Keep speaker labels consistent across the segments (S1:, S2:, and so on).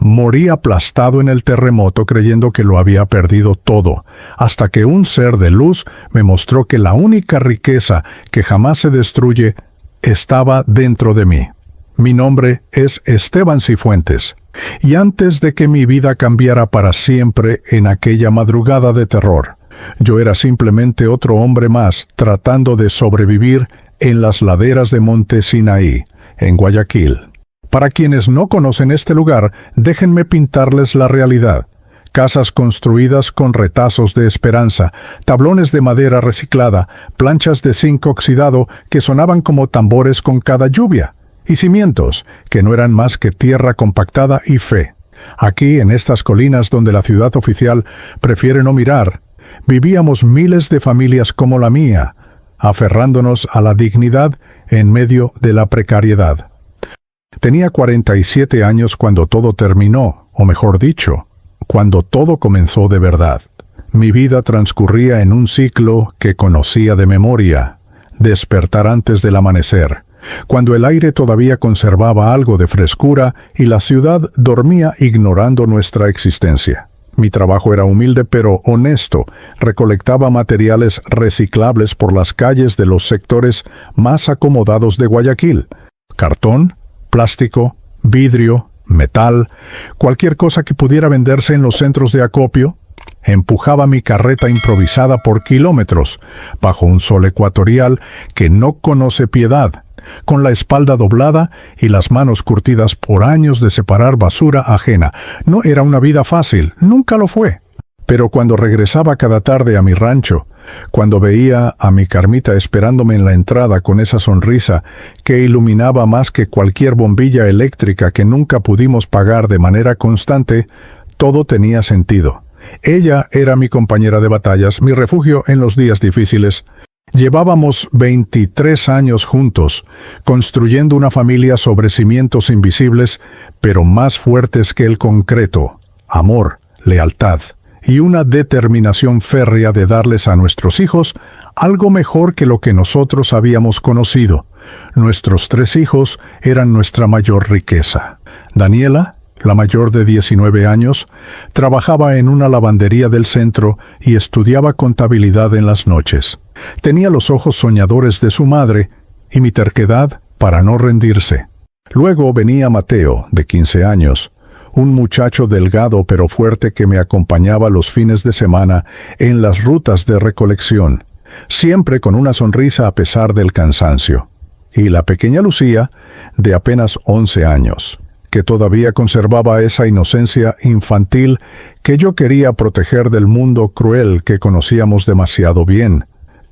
S1: Morí aplastado en el terremoto creyendo que lo había perdido todo, hasta que un ser de luz me mostró que la única riqueza que jamás se destruye estaba dentro de mí. Mi nombre es Esteban Cifuentes, y antes de que mi vida cambiara para siempre en aquella madrugada de terror, yo era simplemente otro hombre más tratando de sobrevivir en las laderas de Monte Sinaí, en Guayaquil. Para quienes no conocen este lugar, déjenme pintarles la realidad. Casas construidas con retazos de esperanza, tablones de madera reciclada, planchas de zinc oxidado que sonaban como tambores con cada lluvia, y cimientos que no eran más que tierra compactada y fe. Aquí, en estas colinas donde la ciudad oficial prefiere no mirar, vivíamos miles de familias como la mía, aferrándonos a la dignidad en medio de la precariedad. Tenía 47 años cuando todo terminó, o mejor dicho, cuando todo comenzó de verdad. Mi vida transcurría en un ciclo que conocía de memoria: despertar antes del amanecer, cuando el aire todavía conservaba algo de frescura y la ciudad dormía ignorando nuestra existencia. Mi trabajo era humilde pero honesto. Recolectaba materiales reciclables por las calles de los sectores más acomodados de Guayaquil: cartón, plástico, vidrio, metal, cualquier cosa que pudiera venderse en los centros de acopio. Empujaba mi carreta improvisada por kilómetros, bajo un sol ecuatorial que no conoce piedad, con la espalda doblada y las manos curtidas por años de separar basura ajena. No era una vida fácil, nunca lo fue. Pero cuando regresaba cada tarde a mi rancho, cuando veía a mi Carmita esperándome en la entrada con esa sonrisa que iluminaba más que cualquier bombilla eléctrica que nunca pudimos pagar de manera constante, todo tenía sentido. Ella era mi compañera de batallas, mi refugio en los días difíciles. Llevábamos 23 años juntos, construyendo una familia sobre cimientos invisibles, pero más fuertes que el concreto: amor, lealtad y una determinación férrea de darles a nuestros hijos algo mejor que lo que nosotros habíamos conocido. Nuestros 3 hijos eran nuestra mayor riqueza. Daniela, la mayor de 19 años, trabajaba en una lavandería del centro y estudiaba contabilidad en las noches. Tenía los ojos soñadores de su madre y mi terquedad para no rendirse. Luego venía Mateo, de 15 años, un muchacho delgado pero fuerte que me acompañaba los fines de semana en las rutas de recolección, siempre con una sonrisa a pesar del cansancio. Y la pequeña Lucía, de apenas 11 años, que todavía conservaba esa inocencia infantil que yo quería proteger del mundo cruel que conocíamos demasiado bien.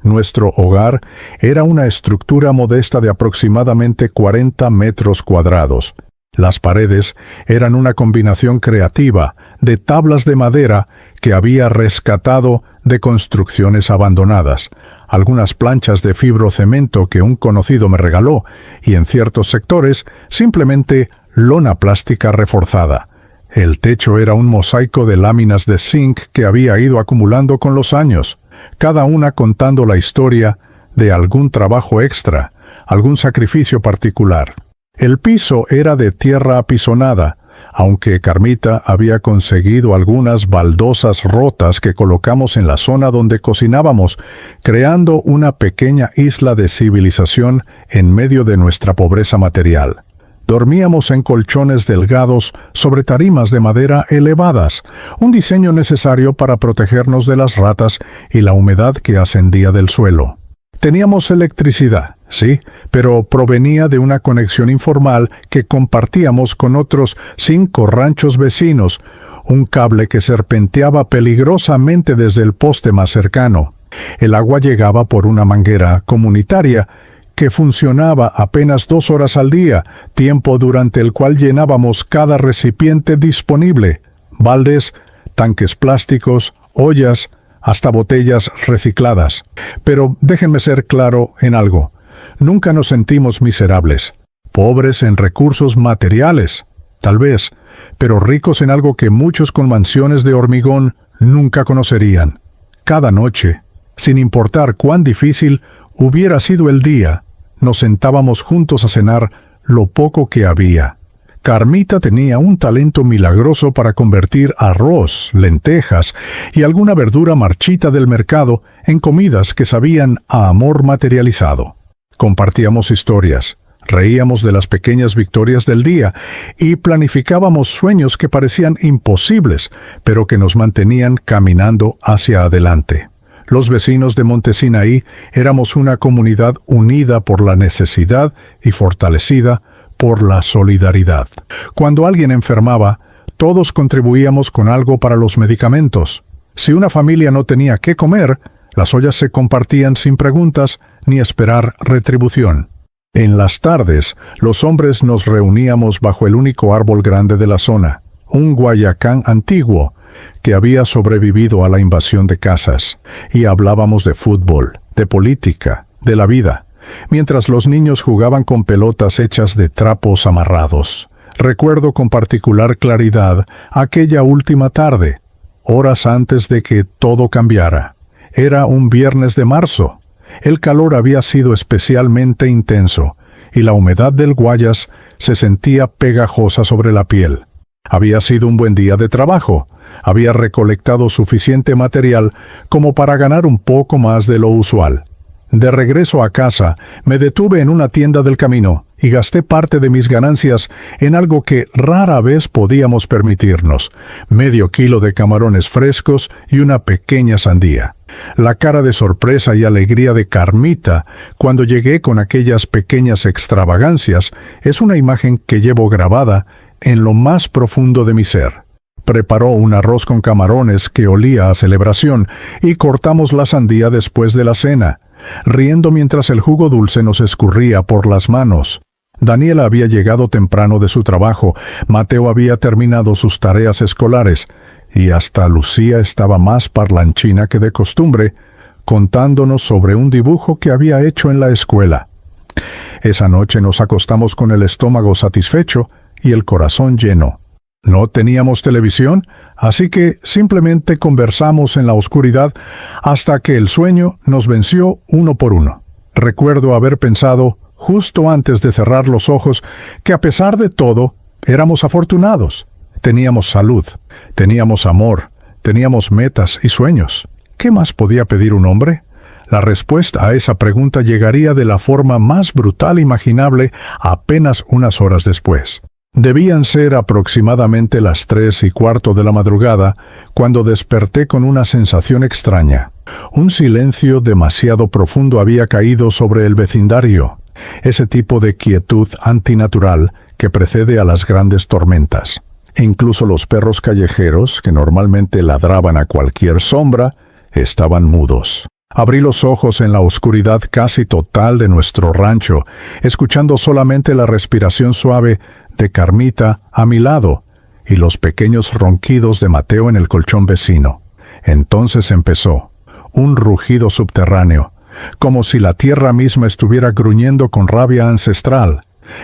S1: Nuestro hogar era una estructura modesta de aproximadamente 40 metros cuadrados. Las paredes eran una combinación creativa de tablas de madera que había rescatado de construcciones abandonadas, algunas planchas de fibrocemento que un conocido me regaló y, en ciertos sectores, simplemente lona plástica reforzada. El techo era un mosaico de láminas de zinc que había ido acumulando con los años, cada una contando la historia de algún trabajo extra, algún sacrificio particular. El piso era de tierra apisonada, aunque Carmita había conseguido algunas baldosas rotas que colocamos en la zona donde cocinábamos, creando una pequeña isla de civilización en medio de nuestra pobreza material. Dormíamos en colchones delgados sobre tarimas de madera elevadas, un diseño necesario para protegernos de las ratas y la humedad que ascendía del suelo. Teníamos electricidad, sí, pero provenía de una conexión informal que compartíamos con otros 5 ranchos vecinos, un cable que serpenteaba peligrosamente desde el poste más cercano. El agua llegaba por una manguera comunitaria que funcionaba apenas 2 horas al día, tiempo durante el cual llenábamos cada recipiente disponible: baldes, tanques plásticos, ollas, hasta botellas recicladas. Pero déjenme ser claro en algo: nunca nos sentimos miserables, pobres en recursos materiales, tal vez, pero ricos en algo que muchos con mansiones de hormigón nunca conocerían. Cada noche, sin importar cuán difícil hubiera sido el día, nos sentábamos juntos a cenar lo poco que había. Carmita tenía un talento milagroso para convertir arroz, lentejas y alguna verdura marchita del mercado en comidas que sabían a amor materializado. Compartíamos historias, reíamos de las pequeñas victorias del día y planificábamos sueños que parecían imposibles, pero que nos mantenían caminando hacia adelante. Los vecinos de Montesinaí éramos una comunidad unida por la necesidad y fortalecida por la solidaridad. Cuando alguien enfermaba, todos contribuíamos con algo para los medicamentos. Si una familia no tenía qué comer, las ollas se compartían sin preguntas ni esperar retribución. En las tardes, los hombres nos reuníamos bajo el único árbol grande de la zona, un guayacán antiguo que había sobrevivido a la invasión de casas, y hablábamos de fútbol, de política, de la vida, mientras los niños jugaban con pelotas hechas de trapos amarrados. Recuerdo con particular claridad aquella última tarde, horas antes de que todo cambiara. Era un viernes de marzo. El calor había sido especialmente intenso, y la humedad del Guayas se sentía pegajosa sobre la piel. Había sido un buen día de trabajo. Había recolectado suficiente material como para ganar un poco más de lo usual. De regreso a casa, me detuve en una tienda del camino y gasté parte de mis ganancias en algo que rara vez podíamos permitirnos: medio kilo de camarones frescos y una pequeña sandía. La cara de sorpresa y alegría de Carmita cuando llegué con aquellas pequeñas extravagancias es una imagen que llevo grabada en lo más profundo de mi ser. Preparó un arroz con camarones que olía a celebración y cortamos la sandía después de la cena, riendo mientras el jugo dulce nos escurría por las manos. Daniela había llegado temprano de su trabajo, Mateo había terminado sus tareas escolares, y hasta Lucía estaba más parlanchina que de costumbre, contándonos sobre un dibujo que había hecho en la escuela. Esa noche nos acostamos con el estómago satisfecho y el corazón lleno. No teníamos televisión, así que simplemente conversamos en la oscuridad hasta que el sueño nos venció uno por uno. Recuerdo haber pensado, justo antes de cerrar los ojos, que a pesar de todo, éramos afortunados. Teníamos salud, teníamos amor, teníamos metas y sueños. ¿Qué más podía pedir un hombre? La respuesta a esa pregunta llegaría de la forma más brutal imaginable apenas unas horas después. Debían ser aproximadamente las 3:15 de la madrugada cuando desperté con una sensación extraña. Un silencio demasiado profundo había caído sobre el vecindario, ese tipo de quietud antinatural que precede a las grandes tormentas. Incluso los perros callejeros, que normalmente ladraban a cualquier sombra, estaban mudos. Abrí los ojos en la oscuridad casi total de nuestro rancho, escuchando solamente la respiración suave de Carmita a mi lado y los pequeños ronquidos de Mateo en el colchón vecino. Entonces empezó un rugido subterráneo, como si la tierra misma estuviera gruñendo con rabia ancestral.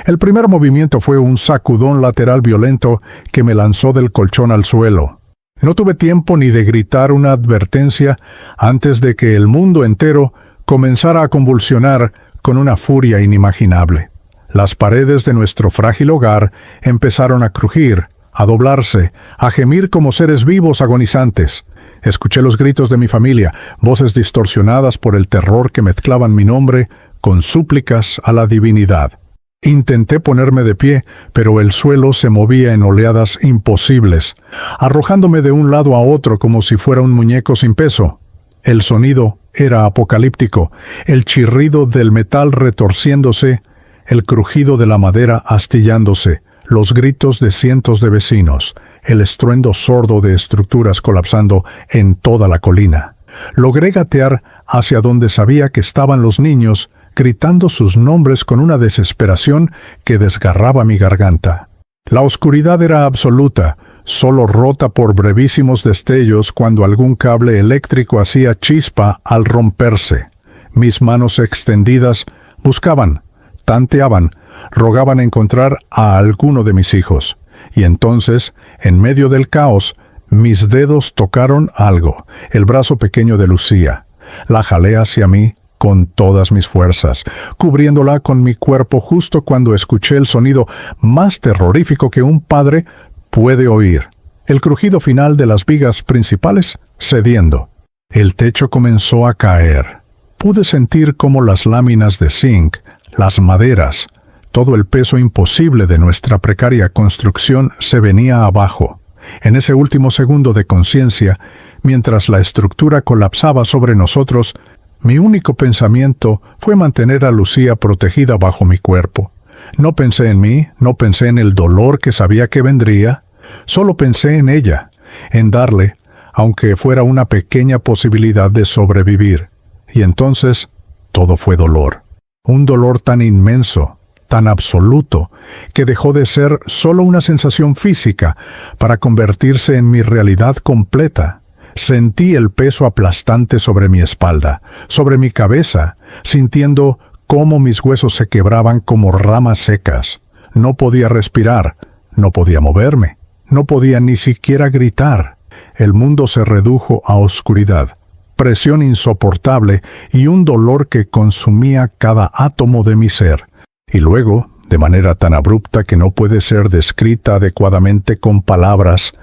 S1: El primer movimiento fue un sacudón lateral violento que me lanzó del colchón al suelo. No tuve tiempo ni de gritar una advertencia antes de que el mundo entero comenzara a convulsionar con una furia inimaginable. Las paredes de nuestro frágil hogar empezaron a crujir, a doblarse, a gemir como seres vivos agonizantes. Escuché los gritos de mi familia, voces distorsionadas por el terror que mezclaban mi nombre con súplicas a la divinidad. Intenté ponerme de pie, pero el suelo se movía en oleadas imposibles, arrojándome de un lado a otro como si fuera un muñeco sin peso. El sonido era apocalíptico, el chirrido del metal retorciéndose, el crujido de la madera astillándose, los gritos de cientos de vecinos, el estruendo sordo de estructuras colapsando en toda la colina. Logré gatear hacia donde sabía que estaban los niños, gritando sus nombres con una desesperación que desgarraba mi garganta. La oscuridad era absoluta, solo rota por brevísimos destellos cuando algún cable eléctrico hacía chispa al romperse. Mis manos extendidas buscaban, tanteaban, rogaban encontrar a alguno de mis hijos. Y entonces, en medio del caos, mis dedos tocaron algo, el brazo pequeño de Lucía. La jalé hacia mí, con todas mis fuerzas, cubriéndola con mi cuerpo justo cuando escuché el sonido más terrorífico que un padre puede oír, el crujido final de las vigas principales cediendo. El techo comenzó a caer. Pude sentir cómo las láminas de zinc, las maderas, todo el peso imposible de nuestra precaria construcción se venía abajo. En ese último segundo de conciencia, mientras la estructura colapsaba sobre nosotros, mi único pensamiento fue mantener a Lucía protegida bajo mi cuerpo. No pensé en mí, no pensé en el dolor que sabía que vendría, solo pensé en ella, en darle, aunque fuera una pequeña posibilidad de sobrevivir. Y entonces, todo fue dolor. Un dolor tan inmenso, tan absoluto, que dejó de ser solo una sensación física para convertirse en mi realidad completa. Sentí el peso aplastante sobre mi espalda, sobre mi cabeza, sintiendo cómo mis huesos se quebraban como ramas secas. No podía respirar, no podía moverme, no podía ni siquiera gritar. El mundo se redujo a oscuridad, presión insoportable y un dolor que consumía cada átomo de mi ser. Y luego, de manera tan abrupta que no puede ser descrita adecuadamente con palabras,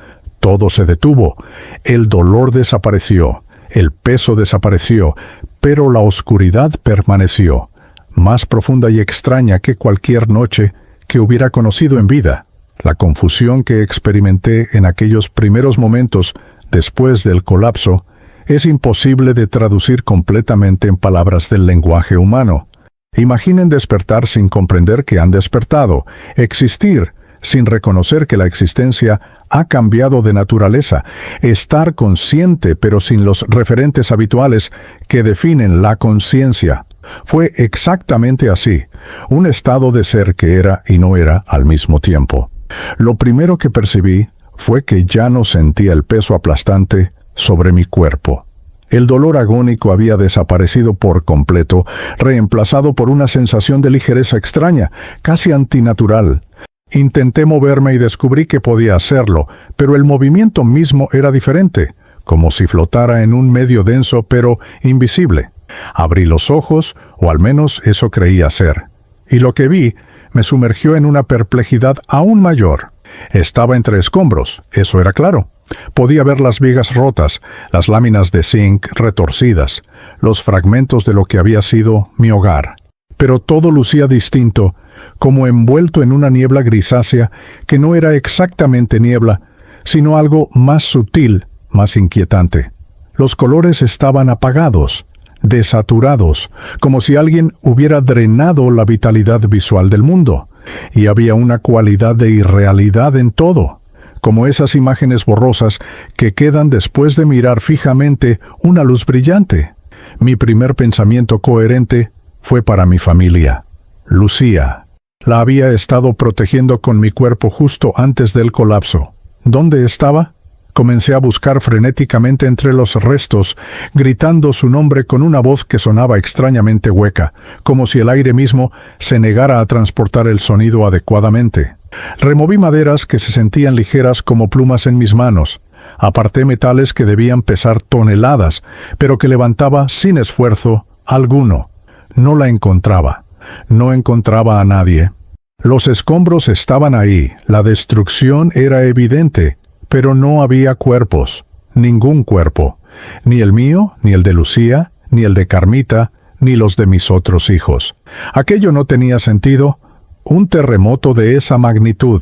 S1: todo se detuvo. El dolor desapareció, el peso desapareció, pero la oscuridad permaneció, más profunda y extraña que cualquier noche que hubiera conocido en vida. La confusión que experimenté en aquellos primeros momentos después del colapso es imposible de traducir completamente en palabras del lenguaje humano. Imaginen despertar sin comprender que han despertado, existir sin reconocer que la existencia ha cambiado de naturaleza, estar consciente pero sin los referentes habituales que definen la conciencia. Fue exactamente así, un estado de ser que era y no era al mismo tiempo. Lo primero que percibí fue que ya no sentía el peso aplastante sobre mi cuerpo. El dolor agónico había desaparecido por completo, reemplazado por una sensación de ligereza extraña, casi antinatural. Intenté moverme y descubrí que podía hacerlo, pero el movimiento mismo era diferente, como si flotara en un medio denso pero invisible. Abrí los ojos, o al menos eso creía ser, y lo que vi me sumergió en una perplejidad aún mayor. Estaba entre escombros, eso era claro. Podía ver las vigas rotas, las láminas de zinc retorcidas, los fragmentos de lo que había sido mi hogar. Pero todo lucía distinto, como envuelto en una niebla grisácea que no era exactamente niebla, sino algo más sutil, más inquietante. Los colores estaban apagados, desaturados, como si alguien hubiera drenado la vitalidad visual del mundo, y había una cualidad de irrealidad en todo, como esas imágenes borrosas que quedan después de mirar fijamente una luz brillante. Mi primer pensamiento coherente fue para mi familia. Lucía. La había estado protegiendo con mi cuerpo justo antes del colapso. ¿Dónde estaba? Comencé a buscar frenéticamente entre los restos, gritando su nombre con una voz que sonaba extrañamente hueca, como si el aire mismo se negara a transportar el sonido adecuadamente. Removí maderas que se sentían ligeras como plumas en mis manos. Aparté metales que debían pesar toneladas, pero que levantaba sin esfuerzo alguno. No la encontraba. No encontraba a nadie. Los escombros estaban ahí, la destrucción era evidente, pero no había cuerpos, ningún cuerpo, ni el mío, ni el de Lucía, ni el de Carmita, ni los de mis otros hijos. Aquello no tenía sentido. Un terremoto de esa magnitud,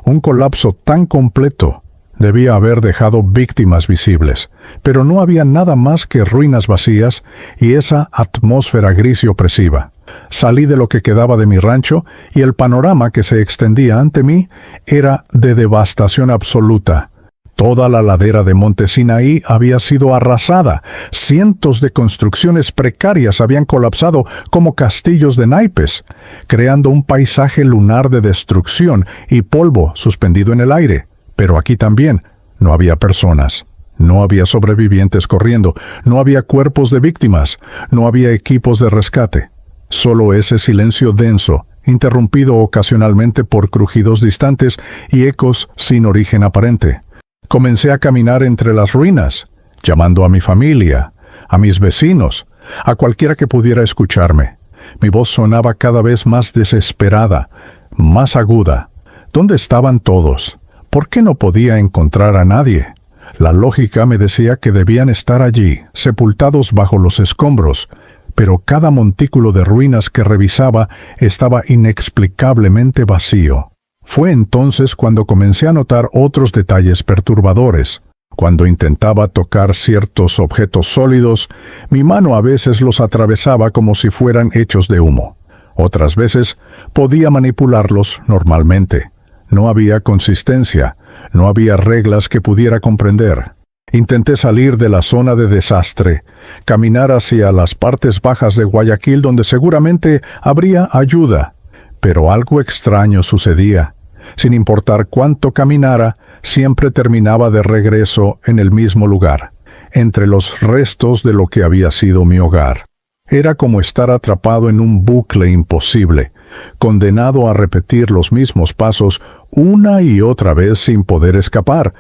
S1: un colapso tan completo, debía haber dejado víctimas visibles, pero no había nada más que ruinas vacías y esa atmósfera gris y opresiva. Salí de lo que quedaba de mi rancho y el panorama que se extendía ante mí era de devastación absoluta. Toda la ladera de Monte Sinaí había sido arrasada. Cientos de construcciones precarias habían colapsado como castillos de naipes, creando un paisaje lunar de destrucción y polvo suspendido en el aire. Pero aquí también no había personas. No había sobrevivientes corriendo. No había cuerpos de víctimas. No había equipos de rescate. Solo ese silencio denso, interrumpido ocasionalmente por crujidos distantes y ecos sin origen aparente. Comencé a caminar entre las ruinas, llamando a mi familia, a mis vecinos, a cualquiera que pudiera escucharme. Mi voz sonaba cada vez más desesperada, más aguda. ¿Dónde estaban todos? ¿Por qué no podía encontrar a nadie? La lógica me decía que debían estar allí, sepultados bajo los escombros, pero cada montículo de ruinas que revisaba estaba inexplicablemente vacío. Fue entonces cuando comencé a notar otros detalles perturbadores. Cuando intentaba tocar ciertos objetos sólidos, mi mano a veces los atravesaba como si fueran hechos de humo. Otras veces podía manipularlos normalmente. No había consistencia, no había reglas que pudiera comprender. Intenté salir de la zona de desastre, caminar hacia las partes bajas de Guayaquil donde seguramente habría ayuda. Pero algo extraño sucedía. Sin importar cuánto caminara, siempre terminaba de regreso en el mismo lugar, entre los restos de lo que había sido mi hogar. Era como estar atrapado en un bucle imposible, condenado a repetir los mismos pasos una y otra vez sin poder escapar.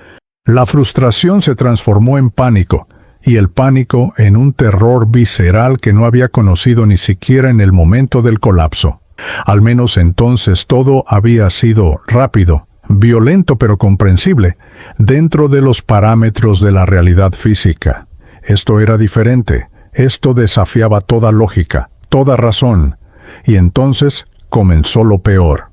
S1: La frustración se transformó en pánico, y el pánico en un terror visceral que no había conocido ni siquiera en el momento del colapso. Al menos entonces todo había sido rápido, violento pero comprensible, dentro de los parámetros de la realidad física. Esto era diferente, esto desafiaba toda lógica, toda razón, y entonces comenzó lo peor.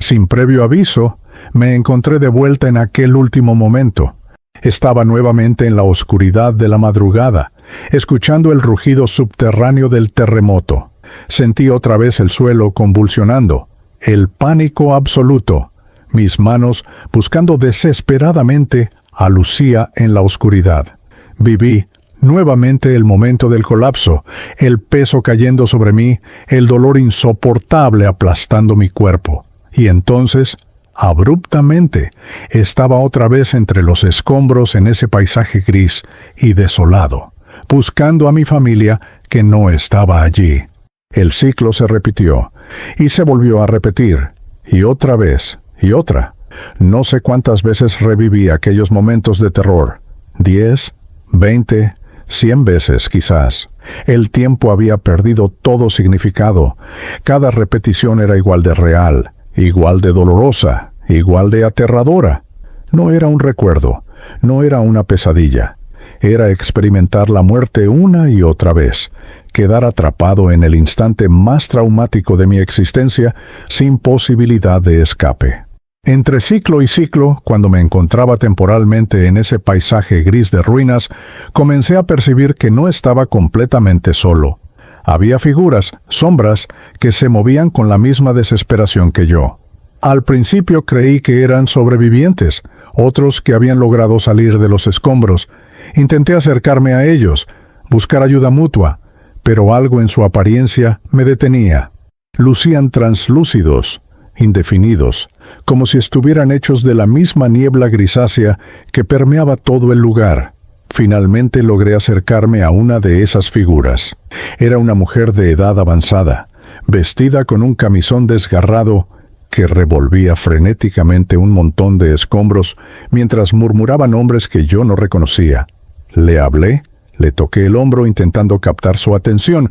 S1: Sin previo aviso, me encontré de vuelta en aquel último momento. Estaba nuevamente en la oscuridad de la madrugada, escuchando el rugido subterráneo del terremoto. Sentí otra vez el suelo convulsionando, el pánico absoluto. Mis manos, buscando desesperadamente, a Lucía en la oscuridad. Viví nuevamente el momento del colapso, el peso cayendo sobre mí, el dolor insoportable aplastando mi cuerpo. Y entonces, abruptamente, estaba otra vez entre los escombros en ese paisaje gris y desolado, buscando a mi familia que no estaba allí. El ciclo se repitió, y se volvió a repetir, y otra vez, y otra. No sé cuántas veces reviví aquellos momentos de terror. 10, 20, 100 veces quizás. El tiempo había perdido todo significado. Cada repetición era igual de real, igual de dolorosa, igual de aterradora. No era un recuerdo, no era una pesadilla. Era experimentar la muerte una y otra vez, quedar atrapado en el instante más traumático de mi existencia, sin posibilidad de escape. Entre ciclo y ciclo, cuando me encontraba temporalmente en ese paisaje gris de ruinas, comencé a percibir que no estaba completamente solo. Había figuras, sombras, que se movían con la misma desesperación que yo. Al principio creí que eran sobrevivientes, otros que habían logrado salir de los escombros. Intenté acercarme a ellos, buscar ayuda mutua, pero algo en su apariencia me detenía. Lucían translúcidos, indefinidos, como si estuvieran hechos de la misma niebla grisácea que permeaba todo el lugar. Finalmente logré acercarme a una de esas figuras. Era una mujer de edad avanzada, vestida con un camisón desgarrado que revolvía frenéticamente un montón de escombros mientras murmuraba nombres que yo no reconocía. Le hablé, le toqué el hombro intentando captar su atención.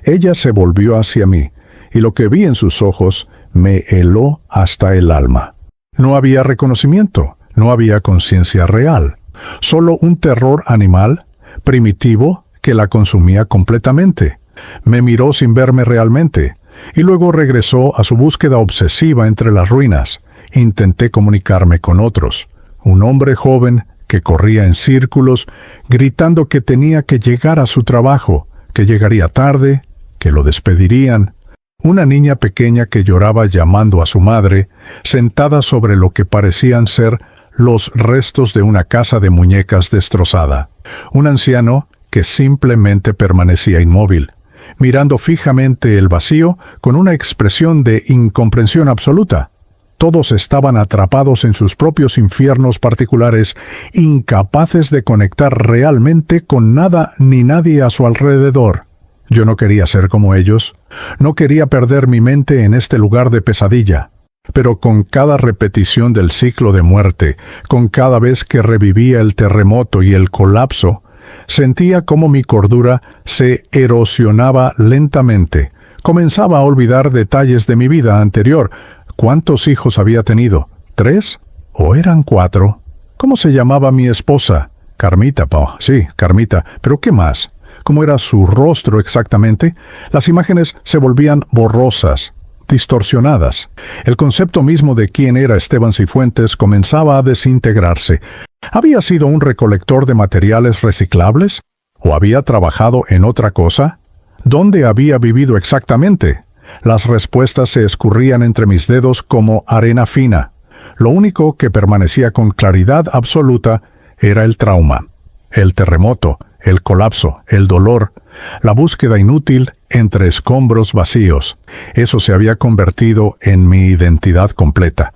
S1: Ella se volvió hacia mí, y lo que vi en sus ojos me heló hasta el alma. No había reconocimiento, no había conciencia real, solo un terror animal, primitivo, que la consumía completamente. Me miró sin verme realmente, y luego regresó a su búsqueda obsesiva entre las ruinas. Intenté comunicarme con otros. Un hombre joven que corría en círculos, gritando que tenía que llegar a su trabajo, que llegaría tarde, que lo despedirían. Una niña pequeña que lloraba llamando a su madre, sentada sobre lo que parecían ser los restos de una casa de muñecas destrozada. Un anciano que simplemente permanecía inmóvil, mirando fijamente el vacío con una expresión de incomprensión absoluta. Todos estaban atrapados en sus propios infiernos particulares, incapaces de conectar realmente con nada ni nadie a su alrededor. Yo no quería ser como ellos, no quería perder mi mente en este lugar de pesadilla. Pero con cada repetición del ciclo de muerte, con cada vez que revivía el terremoto y el colapso, Sentía cómo mi cordura se erosionaba lentamente. Comenzaba a olvidar detalles de mi vida anterior. ¿Cuántos hijos había tenido? ¿3? ¿O eran 4? ¿Cómo se llamaba mi esposa? Carmita, sí, Carmita. ¿Pero qué más? ¿Cómo era su rostro exactamente? Las imágenes se volvían borrosas, distorsionadas. El concepto mismo de quién era Esteban Cifuentes comenzaba a desintegrarse. ¿Había sido un recolector de materiales reciclables? ¿O había trabajado en otra cosa? ¿Dónde había vivido exactamente? Las respuestas se escurrían entre mis dedos como arena fina. Lo único que permanecía con claridad absoluta era el trauma, el terremoto, el colapso, el dolor, la búsqueda inútil entre escombros vacíos. Eso se había convertido en mi identidad completa.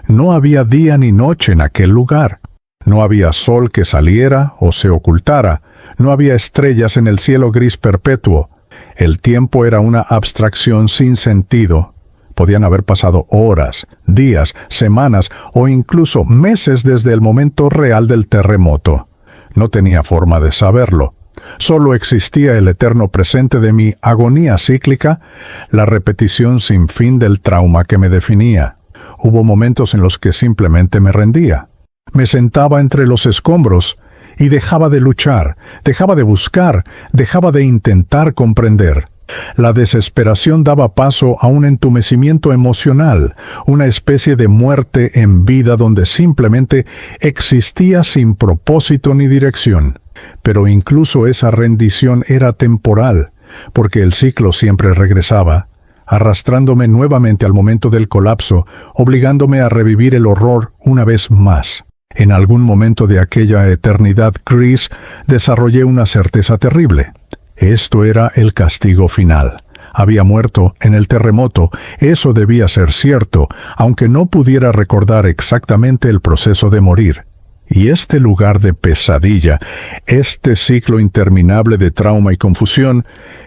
S1: No había día ni noche en aquel lugar. No había sol que saliera o se ocultara. No había estrellas en el cielo gris perpetuo. El tiempo era una abstracción sin sentido. Podían haber pasado horas, días, semanas o incluso meses desde el momento real del terremoto. No tenía forma de saberlo. Solo existía el eterno presente de mi agonía cíclica, la repetición sin fin del trauma que me definía. Hubo momentos en los que simplemente me rendía. Me sentaba entre los escombros y dejaba de luchar, dejaba de buscar, dejaba de intentar comprender. La desesperación daba paso a un entumecimiento emocional, una especie de muerte en vida donde simplemente existía sin propósito ni dirección. Pero incluso esa rendición era temporal, porque el ciclo siempre regresaba, arrastrándome nuevamente al momento del colapso, obligándome a revivir el horror una vez más. En algún momento de aquella eternidad gris, desarrollé una certeza terrible. Esto era el castigo final. Había muerto en el terremoto. Eso debía ser cierto, aunque no pudiera recordar exactamente el proceso de morir. Y este lugar de pesadilla, este ciclo interminable de trauma y confusión,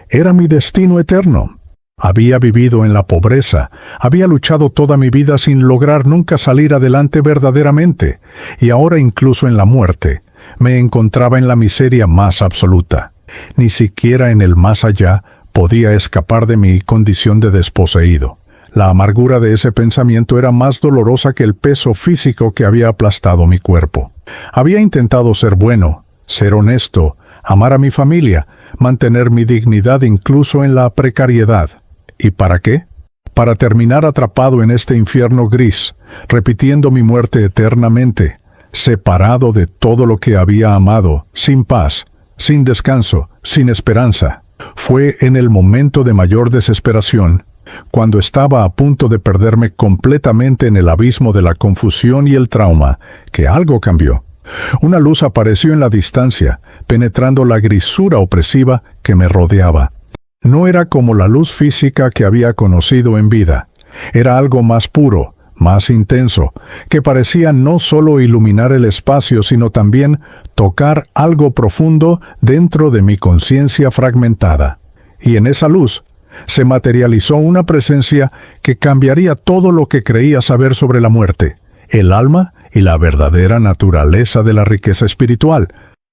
S1: era mi destino eterno. Había vivido en la pobreza, había luchado toda mi vida sin lograr nunca salir adelante verdaderamente, y ahora incluso en la muerte, me encontraba en la miseria más absoluta. Ni siquiera en el más allá podía escapar de mi condición de desposeído. La amargura de ese pensamiento era más dolorosa que el peso físico que había aplastado mi cuerpo. Había intentado ser bueno, ser honesto, amar a mi familia, mantener mi dignidad incluso en la precariedad. ¿Y para qué? Para terminar atrapado en este infierno gris, repitiendo mi muerte eternamente, separado de todo lo que había amado, sin paz, sin descanso, sin esperanza. Fue en el momento de mayor desesperación, cuando estaba a punto de perderme completamente en el abismo de la confusión y el trauma, que algo cambió. Una luz apareció en la distancia, penetrando la grisura opresiva que me rodeaba. No era como la luz física que había conocido en vida. Era algo más puro, más intenso, que parecía no solo iluminar el espacio, sino también tocar algo profundo dentro de mi conciencia fragmentada. Y en esa luz se materializó una presencia que cambiaría todo lo que creía saber sobre la muerte, el alma y la verdadera naturaleza de la riqueza espiritual.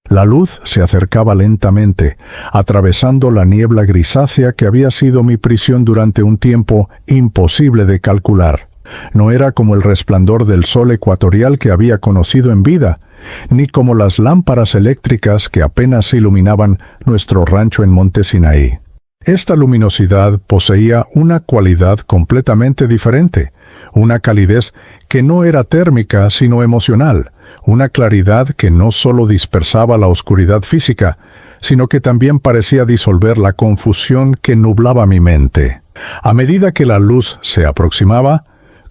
S1: La luz se acercaba lentamente, atravesando la niebla grisácea que había sido mi prisión durante un tiempo imposible de calcular. No era como el resplandor del sol ecuatorial que había conocido en vida, ni como las lámparas eléctricas que apenas iluminaban nuestro rancho en Monte Sinaí. Esta luminosidad poseía una cualidad completamente diferente, una calidez que no era térmica sino emocional, una claridad que no solo dispersaba la oscuridad física, sino que también parecía disolver la confusión que nublaba mi mente. A medida que la luz se aproximaba,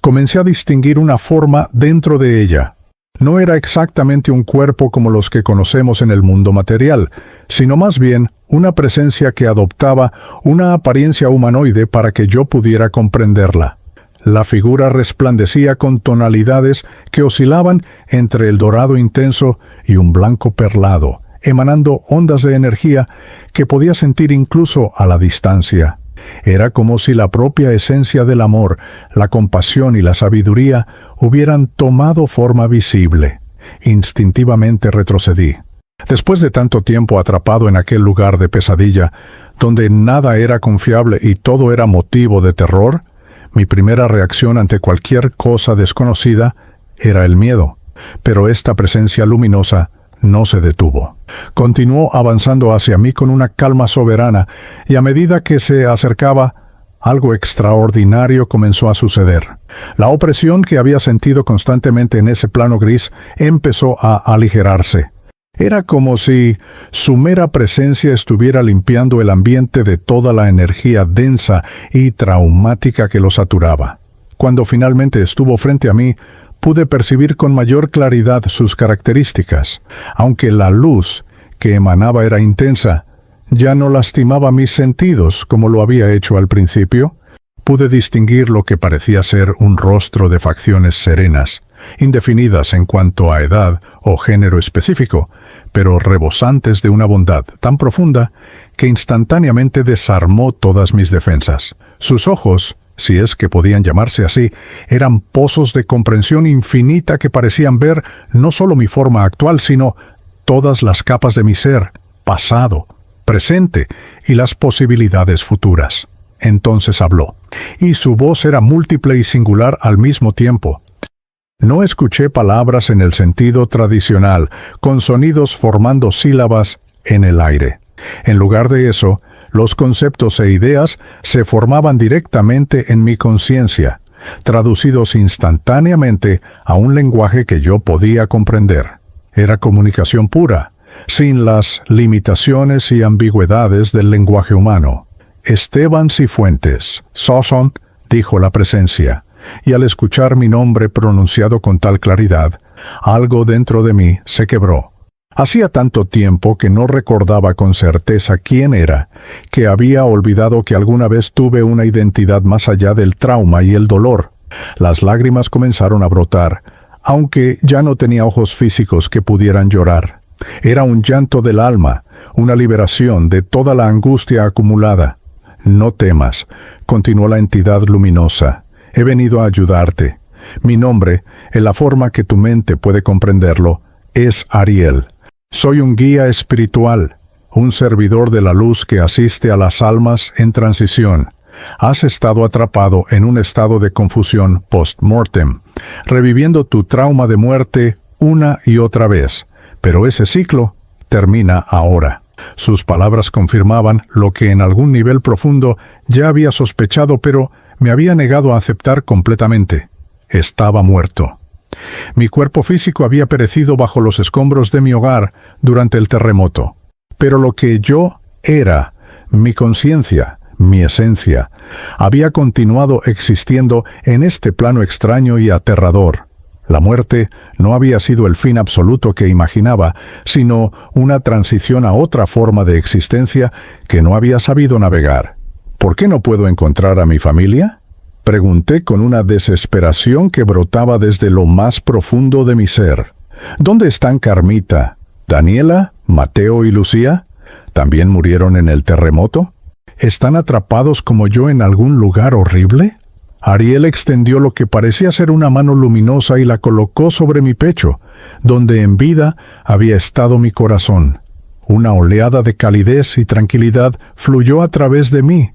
S1: comencé a distinguir una forma dentro de ella. No era exactamente un cuerpo como los que conocemos en el mundo material, sino más bien una presencia que adoptaba una apariencia humanoide para que yo pudiera comprenderla. La figura resplandecía con tonalidades que oscilaban entre el dorado intenso y un blanco perlado, emanando ondas de energía que podía sentir incluso a la distancia. Era como si la propia esencia del amor, la compasión y la sabiduría hubieran tomado forma visible. Instintivamente retrocedí. Después de tanto tiempo atrapado en aquel lugar de pesadilla, donde nada era confiable y todo era motivo de terror, mi primera reacción ante cualquier cosa desconocida era el miedo. Pero esta presencia luminosa no se detuvo. Continuó avanzando hacia mí con una calma soberana, y a medida que se acercaba, algo extraordinario comenzó a suceder. La opresión que había sentido constantemente en ese plano gris empezó a aligerarse. Era como si su mera presencia estuviera limpiando el ambiente de toda la energía densa y traumática que lo saturaba. Cuando finalmente estuvo frente a mí, pude percibir con mayor claridad sus características. Aunque la luz que emanaba era intensa, ya no lastimaba mis sentidos como lo había hecho al principio. Pude distinguir lo que parecía ser un rostro de facciones serenas, indefinidas en cuanto a edad o género específico, pero rebosantes de una bondad tan profunda que instantáneamente desarmó todas mis defensas. Sus ojos, si es que podían llamarse así, eran pozos de comprensión infinita que parecían ver no solo mi forma actual, sino todas las capas de mi ser, pasado, presente y las posibilidades futuras. Entonces habló, y su voz era múltiple y singular al mismo tiempo. No escuché palabras en el sentido tradicional, con sonidos formando sílabas en el aire. En lugar de eso, los conceptos e ideas se formaban directamente en mi conciencia, traducidos instantáneamente a un lenguaje que yo podía comprender. Era comunicación pura, sin las limitaciones y ambigüedades del lenguaje humano. Esteban Cifuentes, Sosson, dijo la presencia, y al escuchar mi nombre pronunciado con tal claridad, algo dentro de mí se quebró. Hacía tanto tiempo que no recordaba con certeza quién era, que había olvidado que alguna vez tuve una identidad más allá del trauma y el dolor. Las lágrimas comenzaron a brotar, aunque ya no tenía ojos físicos que pudieran llorar. Era un llanto del alma, una liberación de toda la angustia acumulada. No temas, continuó la entidad luminosa. He venido a ayudarte. Mi nombre, en la forma que tu mente puede comprenderlo, es Ariel. Soy un guía espiritual, un servidor de la luz que asiste a las almas en transición. Has estado atrapado en un estado de confusión post-mortem, reviviendo tu trauma de muerte una y otra vez. Pero ese ciclo termina ahora. Sus palabras confirmaban lo que en algún nivel profundo ya había sospechado, pero me había negado a aceptar completamente. Estaba muerto. Mi cuerpo físico había perecido bajo los escombros de mi hogar durante el terremoto. Pero lo que yo era, mi conciencia, mi esencia, había continuado existiendo en este plano extraño y aterrador. La muerte no había sido el fin absoluto que imaginaba, sino una transición a otra forma de existencia que no había sabido navegar. ¿Por qué no puedo encontrar a mi familia?, pregunté con una desesperación que brotaba desde lo más profundo de mi ser. ¿Dónde están Carmita, Daniela, Mateo y Lucía? ¿También murieron en el terremoto? ¿Están atrapados como yo en algún lugar horrible? Ariel extendió lo que parecía ser una mano luminosa y la colocó sobre mi pecho, donde en vida había estado mi corazón. Una oleada de calidez y tranquilidad fluyó a través de mí,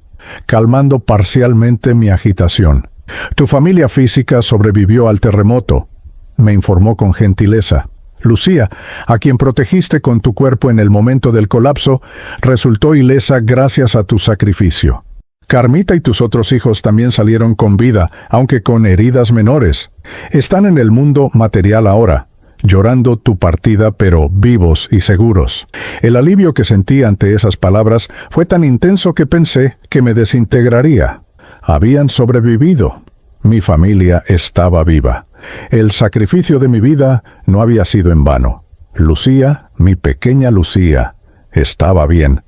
S1: calmando parcialmente mi agitación. Tu familia física sobrevivió al terremoto, me informó con gentileza. Lucía, a quien protegiste con tu cuerpo en el momento del colapso, resultó ilesa gracias a tu sacrificio. Carmita y tus otros hijos también salieron con vida, aunque con heridas menores. Están en el mundo material ahora, llorando tu partida, pero vivos y seguros. El alivio que sentí ante esas palabras fue tan intenso que pensé que me desintegraría. Habían sobrevivido. Mi familia estaba viva. El sacrificio de mi vida no había sido en vano. Lucía, mi pequeña Lucía, estaba bien.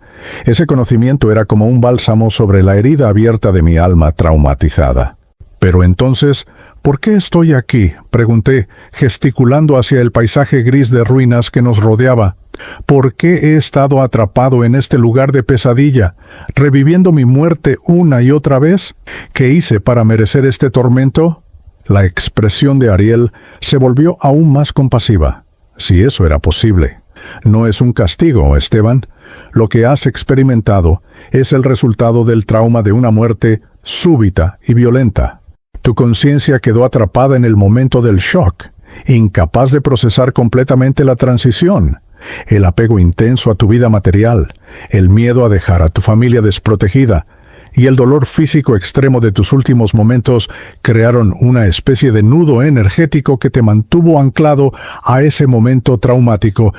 S1: Ese conocimiento era como un bálsamo sobre la herida abierta de mi alma traumatizada. Pero entonces, ¿por qué estoy aquí?, pregunté, gesticulando hacia el paisaje gris de ruinas que nos rodeaba. ¿Por qué he estado atrapado en este lugar de pesadilla, reviviendo mi muerte una y otra vez? ¿Qué hice para merecer este tormento? La expresión de Ariel se volvió aún más compasiva, si eso era posible. No es un castigo, Esteban. Lo que has experimentado es el resultado del trauma de una muerte súbita y violenta. Tu conciencia quedó atrapada en el momento del shock, incapaz de procesar completamente la transición. El apego intenso a tu vida material, el miedo a dejar a tu familia desprotegida y el dolor físico extremo de tus últimos momentos crearon una especie de nudo energético que te mantuvo anclado a ese momento traumático.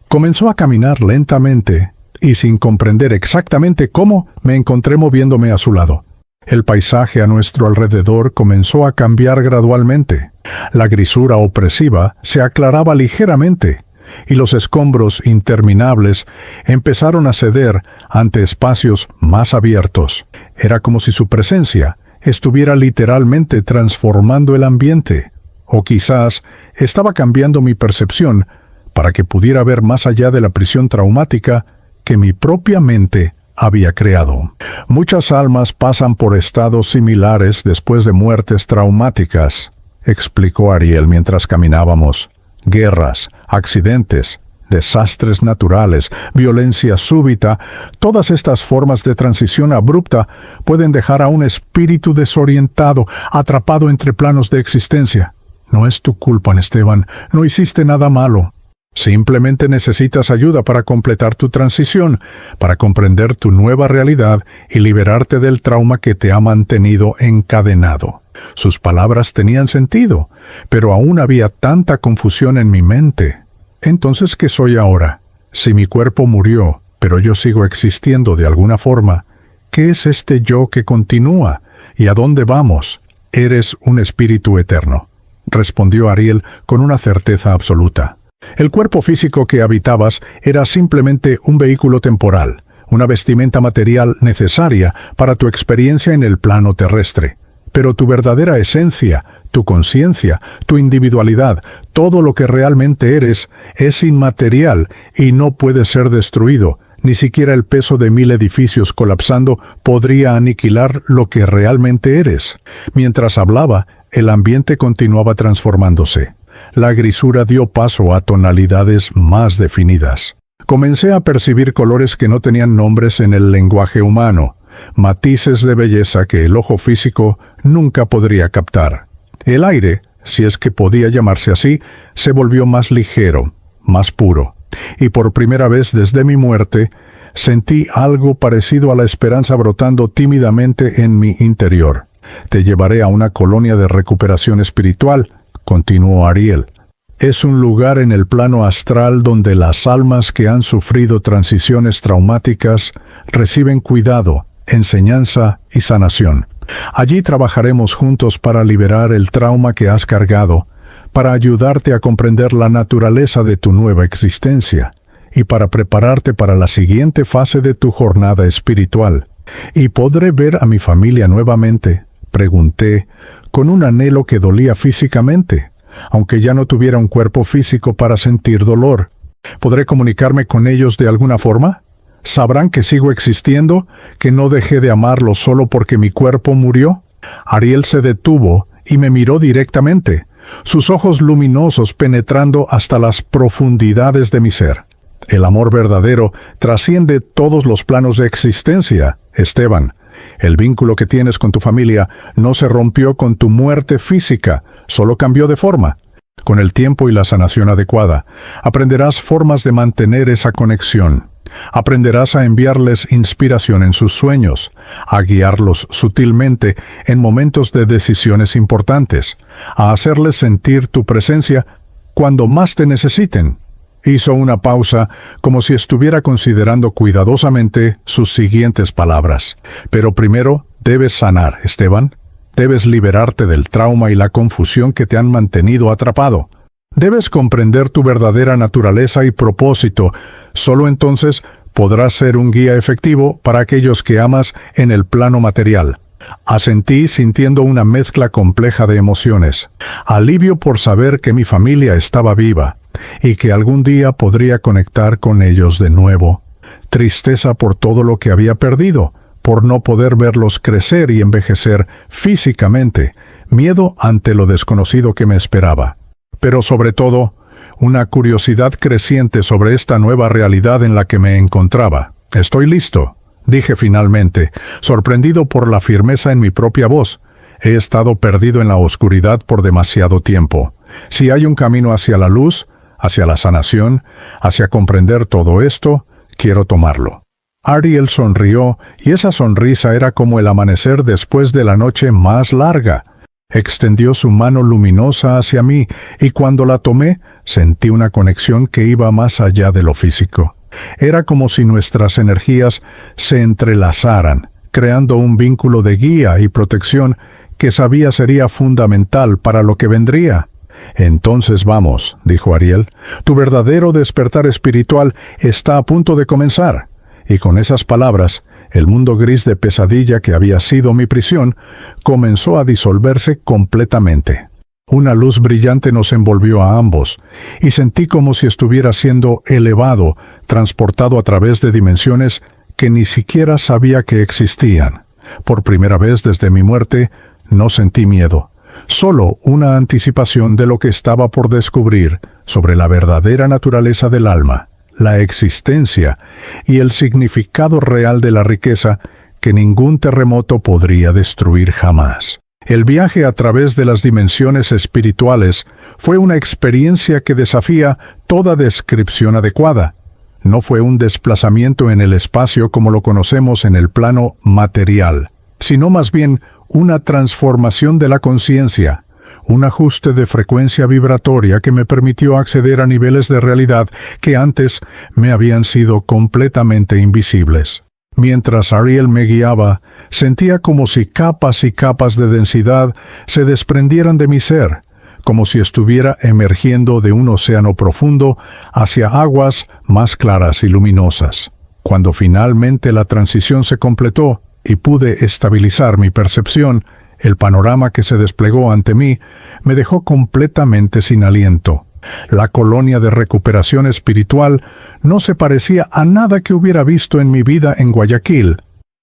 S1: Comenzó a caminar lentamente y sin comprender exactamente cómo me encontré moviéndome a su lado. El paisaje a nuestro alrededor comenzó a cambiar gradualmente. La grisura opresiva se aclaraba ligeramente y los escombros interminables empezaron a ceder ante espacios más abiertos. Era como si su presencia estuviera literalmente transformando el ambiente, o quizás estaba cambiando mi percepción para que pudiera ver más allá de la prisión traumática que mi propia mente había creado. Muchas almas pasan por estados similares después de muertes traumáticas, explicó Ariel mientras caminábamos. Guerras, accidentes, desastres naturales, violencia súbita, todas estas formas de transición abrupta pueden dejar a un espíritu desorientado, atrapado entre planos de existencia. No es tu culpa, Esteban, no hiciste nada malo. Simplemente necesitas ayuda para completar tu transición, para comprender tu nueva realidad y liberarte del trauma que te ha mantenido encadenado. Sus palabras tenían sentido, pero aún había tanta confusión en mi mente. Entonces, ¿qué soy ahora? Si mi cuerpo murió, pero yo sigo existiendo de alguna forma, ¿qué es este yo que continúa? ¿Y a dónde vamos? Eres un espíritu eterno, respondió Ariel con una certeza absoluta. El cuerpo físico que habitabas era simplemente un vehículo temporal, una vestimenta material necesaria para tu experiencia en el plano terrestre. Pero tu verdadera esencia, tu conciencia, tu individualidad, todo lo que realmente eres, es inmaterial y no puede ser destruido. Ni siquiera el peso de 1000 edificios colapsando podría aniquilar lo que realmente eres. Mientras hablaba, el ambiente continuaba transformándose. La grisura dio paso a tonalidades más definidas. Comencé a percibir colores que no tenían nombres en el lenguaje humano, matices de belleza que el ojo físico nunca podría captar. El aire, si es que podía llamarse así, se volvió más ligero, más puro, y por primera vez desde mi muerte, sentí algo parecido a la esperanza brotando tímidamente en mi interior. Te llevaré a una colonia de recuperación espiritual, continuó Ariel. Es un lugar en el plano astral donde las almas que han sufrido transiciones traumáticas reciben cuidado, enseñanza y sanación. Allí trabajaremos juntos para liberar el trauma que has cargado, para ayudarte a comprender la naturaleza de tu nueva existencia y para prepararte para la siguiente fase de tu jornada espiritual. ¿Y podré ver a mi familia nuevamente?, pregunté, con un anhelo que dolía físicamente, aunque ya no tuviera un cuerpo físico para sentir dolor. ¿Podré comunicarme con ellos de alguna forma? ¿Sabrán que sigo existiendo, que no dejé de amarlos solo porque mi cuerpo murió? Ariel se detuvo y me miró directamente, sus ojos luminosos penetrando hasta las profundidades de mi ser. El amor verdadero trasciende todos los planos de existencia, Esteban. El vínculo que tienes con tu familia no se rompió con tu muerte física, solo cambió de forma. Con el tiempo y la sanación adecuada, aprenderás formas de mantener esa conexión. Aprenderás a enviarles inspiración en sus sueños, a guiarlos sutilmente en momentos de decisiones importantes, a hacerles sentir tu presencia cuando más te necesiten. Hizo una pausa, como si estuviera considerando cuidadosamente sus siguientes palabras. Pero primero debes sanar, Esteban. Debes liberarte del trauma y la confusión que te han mantenido atrapado. Debes comprender tu verdadera naturaleza y propósito. Solo entonces podrás ser un guía efectivo para aquellos que amas en el plano material. Asentí sintiendo una mezcla compleja de emociones. Alivio por saber que mi familia estaba viva y que algún día podría conectar con ellos de nuevo. Tristeza por todo lo que había perdido, por no poder verlos crecer y envejecer físicamente, miedo ante lo desconocido que me esperaba. Pero sobre todo, una curiosidad creciente sobre esta nueva realidad en la que me encontraba. «Estoy listo», dije finalmente, sorprendido por la firmeza en mi propia voz. He estado perdido en la oscuridad por demasiado tiempo. Si hay un camino hacia la luz, hacia la sanación, hacia comprender todo esto, quiero tomarlo. Ariel sonrió, y esa sonrisa era como el amanecer después de la noche más larga. Extendió su mano luminosa hacia mí, y cuando la tomé, sentí una conexión que iba más allá de lo físico. Era como si nuestras energías se entrelazaran, creando un vínculo de guía y protección que sabía sería fundamental para lo que vendría. «Entonces vamos», dijo Ariel, «tu verdadero despertar espiritual está a punto de comenzar». Y con esas palabras, el mundo gris de pesadilla que había sido mi prisión comenzó a disolverse completamente. Una luz brillante nos envolvió a ambos, y sentí como si estuviera siendo elevado, transportado a través de dimensiones que ni siquiera sabía que existían. Por primera vez desde mi muerte, no sentí miedo, solo una anticipación de lo que estaba por descubrir sobre la verdadera naturaleza del alma, la existencia y el significado real de la riqueza que ningún terremoto podría destruir jamás. El viaje a través de las dimensiones espirituales fue una experiencia que desafía toda descripción adecuada. No fue un desplazamiento en el espacio como lo conocemos en el plano material, sino más bien una transformación de la conciencia, un ajuste de frecuencia vibratoria que me permitió acceder a niveles de realidad que antes me habían sido completamente invisibles. Mientras Ariel me guiaba, sentía como si capas y capas de densidad se desprendieran de mi ser, como si estuviera emergiendo de un océano profundo hacia aguas más claras y luminosas. Cuando finalmente la transición se completó y pude estabilizar mi percepción, el panorama que se desplegó ante mí me dejó completamente sin aliento. La colonia de recuperación espiritual no se parecía a nada que hubiera visto en mi vida en Guayaquil.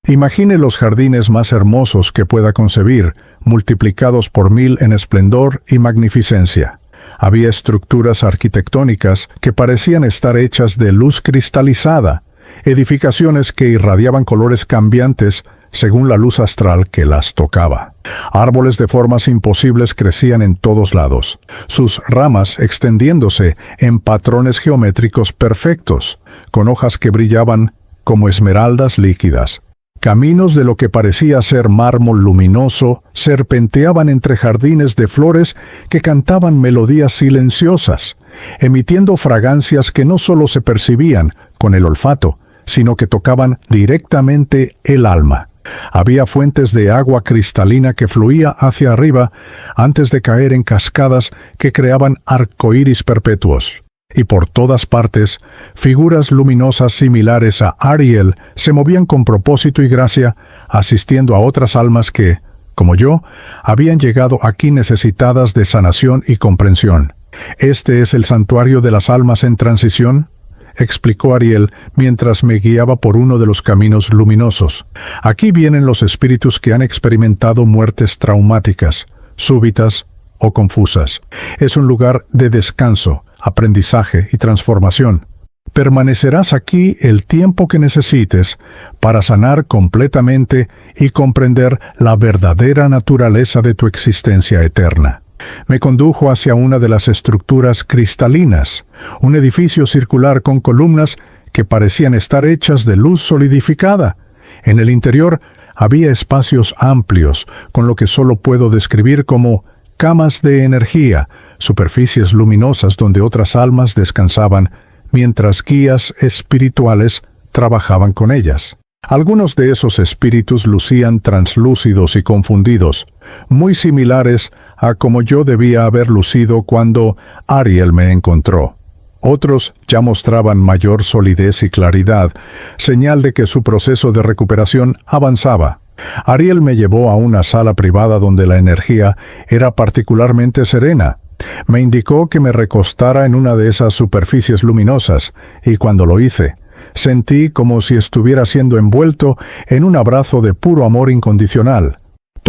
S1: Imagine los jardines más hermosos que pueda concebir, multiplicados por 1000 en esplendor y magnificencia. Había estructuras arquitectónicas que parecían estar hechas de luz cristalizada, edificaciones que irradiaban colores cambiantes según la luz astral que las tocaba. Árboles de formas imposibles crecían en todos lados, sus ramas extendiéndose en patrones geométricos perfectos, con hojas que brillaban como esmeraldas líquidas. Caminos de lo que parecía ser mármol luminoso serpenteaban entre jardines de flores que cantaban melodías silenciosas, emitiendo fragancias que no solo se percibían con el olfato, sino que tocaban directamente el alma. Había fuentes de agua cristalina que fluía hacia arriba antes de caer en cascadas que creaban arcoíris perpetuos. Y por todas partes, figuras luminosas similares a Ariel se movían con propósito y gracia, asistiendo a otras almas que, como yo, habían llegado aquí necesitadas de sanación y comprensión. «¿Este es el santuario de las almas en transición?», explicó Ariel mientras me guiaba por uno de los caminos luminosos. «Aquí vienen los espíritus que han experimentado muertes traumáticas, súbitas o confusas. Es un lugar de descanso, aprendizaje y transformación. Permanecerás aquí el tiempo que necesites para sanar completamente y comprender la verdadera naturaleza de tu existencia eterna». Me condujo hacia una de las estructuras cristalinas, un edificio circular con columnas que parecían estar hechas de luz solidificada. En el interior había espacios amplios, con lo que solo puedo describir como camas de energía, superficies luminosas donde otras almas descansaban, mientras guías espirituales trabajaban con ellas. Algunos de esos espíritus lucían translúcidos y confundidos, muy similares a como yo debía haber lucido cuando Ariel me encontró. Otros ya mostraban mayor solidez y claridad, señal de que su proceso de recuperación avanzaba. Ariel me llevó a una sala privada donde la energía era particularmente serena. Me indicó que me recostara en una de esas superficies luminosas, y cuando lo hice, sentí como si estuviera siendo envuelto en un abrazo de puro amor incondicional.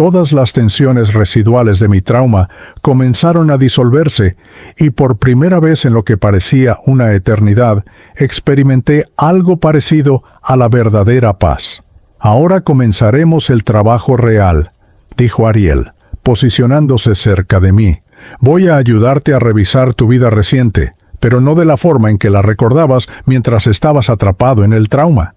S1: todas las tensiones residuales de mi trauma comenzaron a disolverse y por primera vez en lo que parecía una eternidad, experimenté algo parecido a la verdadera paz. Ahora comenzaremos el trabajo real, dijo Ariel, posicionándose cerca de mí. Voy a ayudarte a revisar tu vida reciente, pero no de la forma en que la recordabas mientras estabas atrapado en el trauma.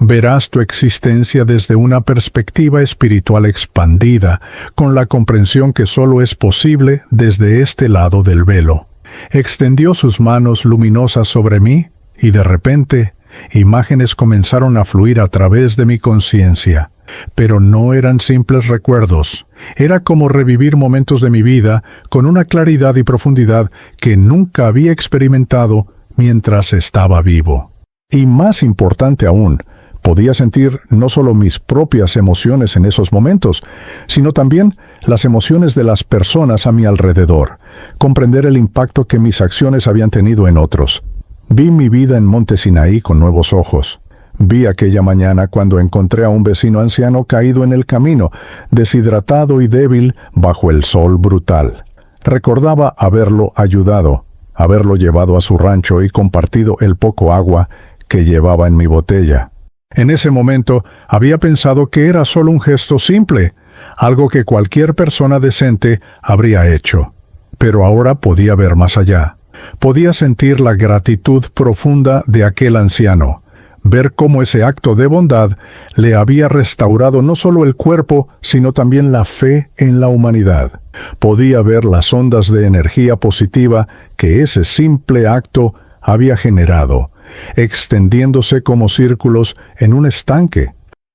S1: Verás tu existencia desde una perspectiva espiritual expandida, con la comprensión que solo es posible desde este lado del velo. Extendió sus manos luminosas sobre mí y de repente, imágenes comenzaron a fluir a través de mi conciencia. Pero no eran simples recuerdos. Era como revivir momentos de mi vida con una claridad y profundidad que nunca había experimentado mientras estaba vivo. Y más importante aún, podía sentir no solo mis propias emociones en esos momentos, sino también las emociones de las personas a mi alrededor, comprender el impacto que mis acciones habían tenido en otros. Vi mi vida en Monte Sinaí con nuevos ojos. Vi aquella mañana cuando encontré a un vecino anciano caído en el camino, deshidratado y débil bajo el sol brutal. Recordaba haberlo ayudado, haberlo llevado a su rancho y compartido el poco agua que llevaba en mi botella. En ese momento había pensado que era solo un gesto simple, algo que cualquier persona decente habría hecho. Pero ahora podía ver más allá. Podía sentir la gratitud profunda de aquel anciano, ver cómo ese acto de bondad le había restaurado no solo el cuerpo, sino también la fe en la humanidad. Podía ver las ondas de energía positiva que ese simple acto había generado, extendiéndose como círculos en un estanque.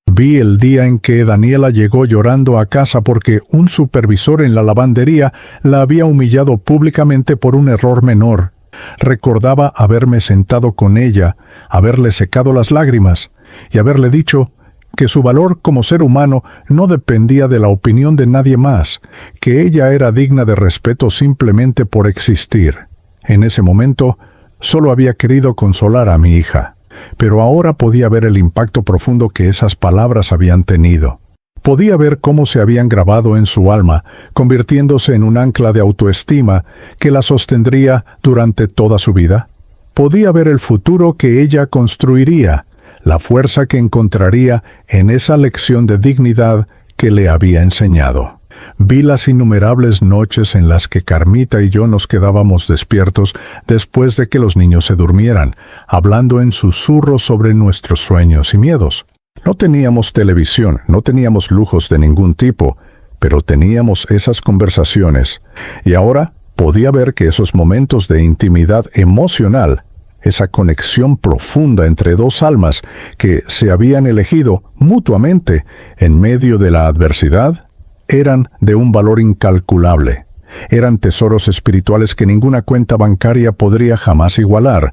S1: Vi el día en que Daniela llegó llorando a casa porque un supervisor en la lavandería la había humillado públicamente por un error menor. Recordaba haberme sentado con ella, haberle secado las lágrimas y haberle dicho que su valor como ser humano no dependía de la opinión de nadie más, que ella era digna de respeto simplemente por existir. En ese momento, solo había querido consolar a mi hija, pero ahora podía ver el impacto profundo que esas palabras habían tenido. Podía ver cómo se habían grabado en su alma, convirtiéndose en un ancla de autoestima que la sostendría durante toda su vida. Podía ver el futuro que ella construiría, la fuerza que encontraría en esa lección de dignidad que le había enseñado. Vi las innumerables noches en las que Carmita y yo nos quedábamos despiertos después de que los niños se durmieran, hablando en susurros sobre nuestros sueños y miedos. No teníamos televisión, no teníamos lujos de ningún tipo, pero teníamos esas conversaciones. Y ahora podía ver que esos momentos de intimidad emocional, esa conexión profunda entre dos almas que se habían elegido mutuamente en medio de la adversidad, eran de un valor incalculable. Eran tesoros espirituales que ninguna cuenta bancaria podría jamás igualar.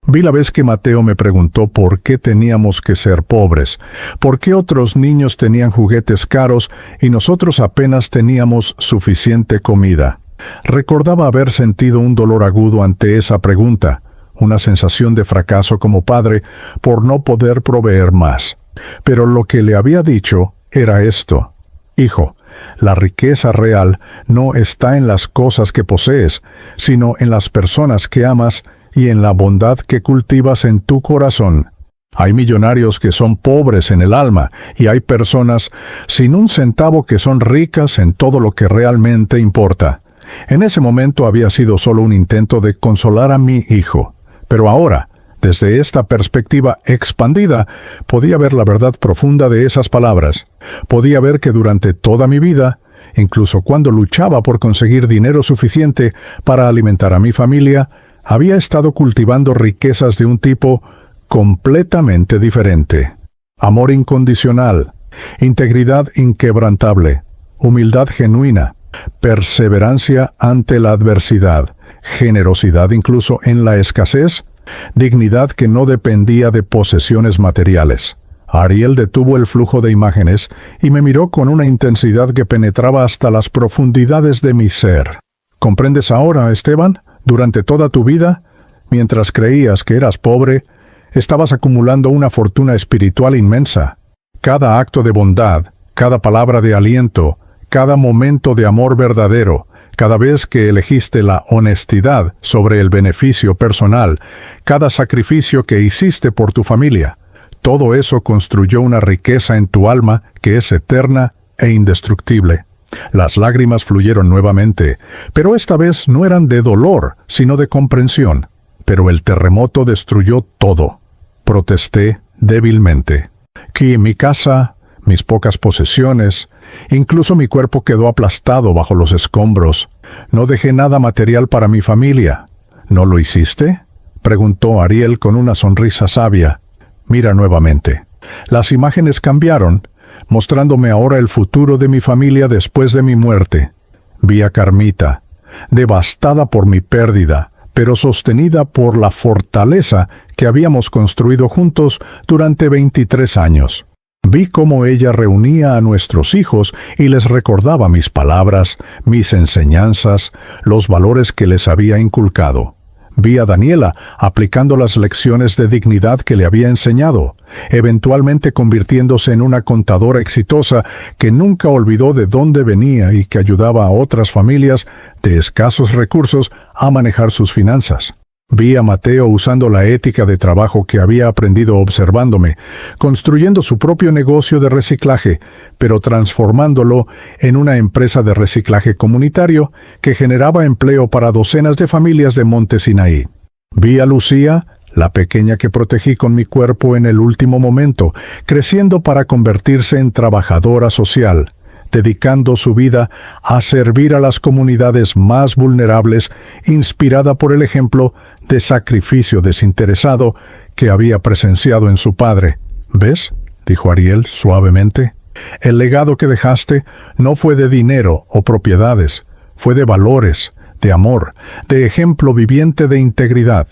S1: Vi la vez que Mateo me preguntó por qué teníamos que ser pobres, por qué otros niños tenían juguetes caros y nosotros apenas teníamos suficiente comida. Recordaba haber sentido un dolor agudo ante esa pregunta, una sensación de fracaso como padre por no poder proveer más. Pero lo que le había dicho era esto: hijo, la riqueza real no está en las cosas que posees, sino en las personas que amas y en la bondad que cultivas en tu corazón. Hay millonarios que son pobres en el alma, y hay personas sin un centavo que son ricas en todo lo que realmente importa. En ese momento había sido solo un intento de consolar a mi hijo, pero ahora, desde esta perspectiva expandida, podía ver la verdad profunda de esas palabras. Podía ver que durante toda mi vida, incluso cuando luchaba por conseguir dinero suficiente para alimentar a mi familia, había estado cultivando riquezas de un tipo completamente diferente. Amor incondicional, integridad inquebrantable, humildad genuina, perseverancia ante la adversidad, generosidad incluso en la escasez, dignidad que no dependía de posesiones materiales. Ariel detuvo el flujo de imágenes y me miró con una intensidad que penetraba hasta las profundidades de mi ser. ¿Comprendes ahora, Esteban? Durante toda tu vida, mientras creías que eras pobre, estabas acumulando una fortuna espiritual inmensa. Cada acto de bondad, cada palabra de aliento, cada momento de amor verdadero, cada vez que elegiste la honestidad sobre el beneficio personal, cada sacrificio que hiciste por tu familia, todo eso construyó una riqueza en tu alma que es eterna e indestructible. Las lágrimas fluyeron nuevamente, pero esta vez no eran de dolor, sino de comprensión. Pero el terremoto destruyó todo. Protesté débilmente. Que mi casa, mis pocas posesiones, incluso mi cuerpo quedó aplastado bajo los escombros. No dejé nada material para mi familia. ¿No lo hiciste?, preguntó Ariel con una sonrisa sabia. Mira nuevamente. Las imágenes cambiaron, mostrándome ahora el futuro de mi familia después de mi muerte. Vi a Carmita, devastada por mi pérdida, pero sostenida por la fortaleza que habíamos construido juntos durante 23 años. Vi cómo ella reunía a nuestros hijos y les recordaba mis palabras, mis enseñanzas, los valores que les había inculcado. Vi a Daniela aplicando las lecciones de dignidad que le había enseñado, eventualmente convirtiéndose en una contadora exitosa que nunca olvidó de dónde venía y que ayudaba a otras familias de escasos recursos a manejar sus finanzas. Vi a Mateo usando la ética de trabajo que había aprendido observándome, construyendo su propio negocio de reciclaje, pero transformándolo en una empresa de reciclaje comunitario que generaba empleo para docenas de familias de Monte Sinaí. Vi a Lucía, la pequeña que protegí con mi cuerpo en el último momento, creciendo para convertirse en trabajadora social, dedicando su vida a servir a las comunidades más vulnerables, inspirada por el ejemplo de sacrificio desinteresado que había presenciado en su padre. ¿Ves?, dijo Ariel suavemente. El legado que dejaste no fue de dinero o propiedades, fue de valores, de amor, de ejemplo viviente de integridad.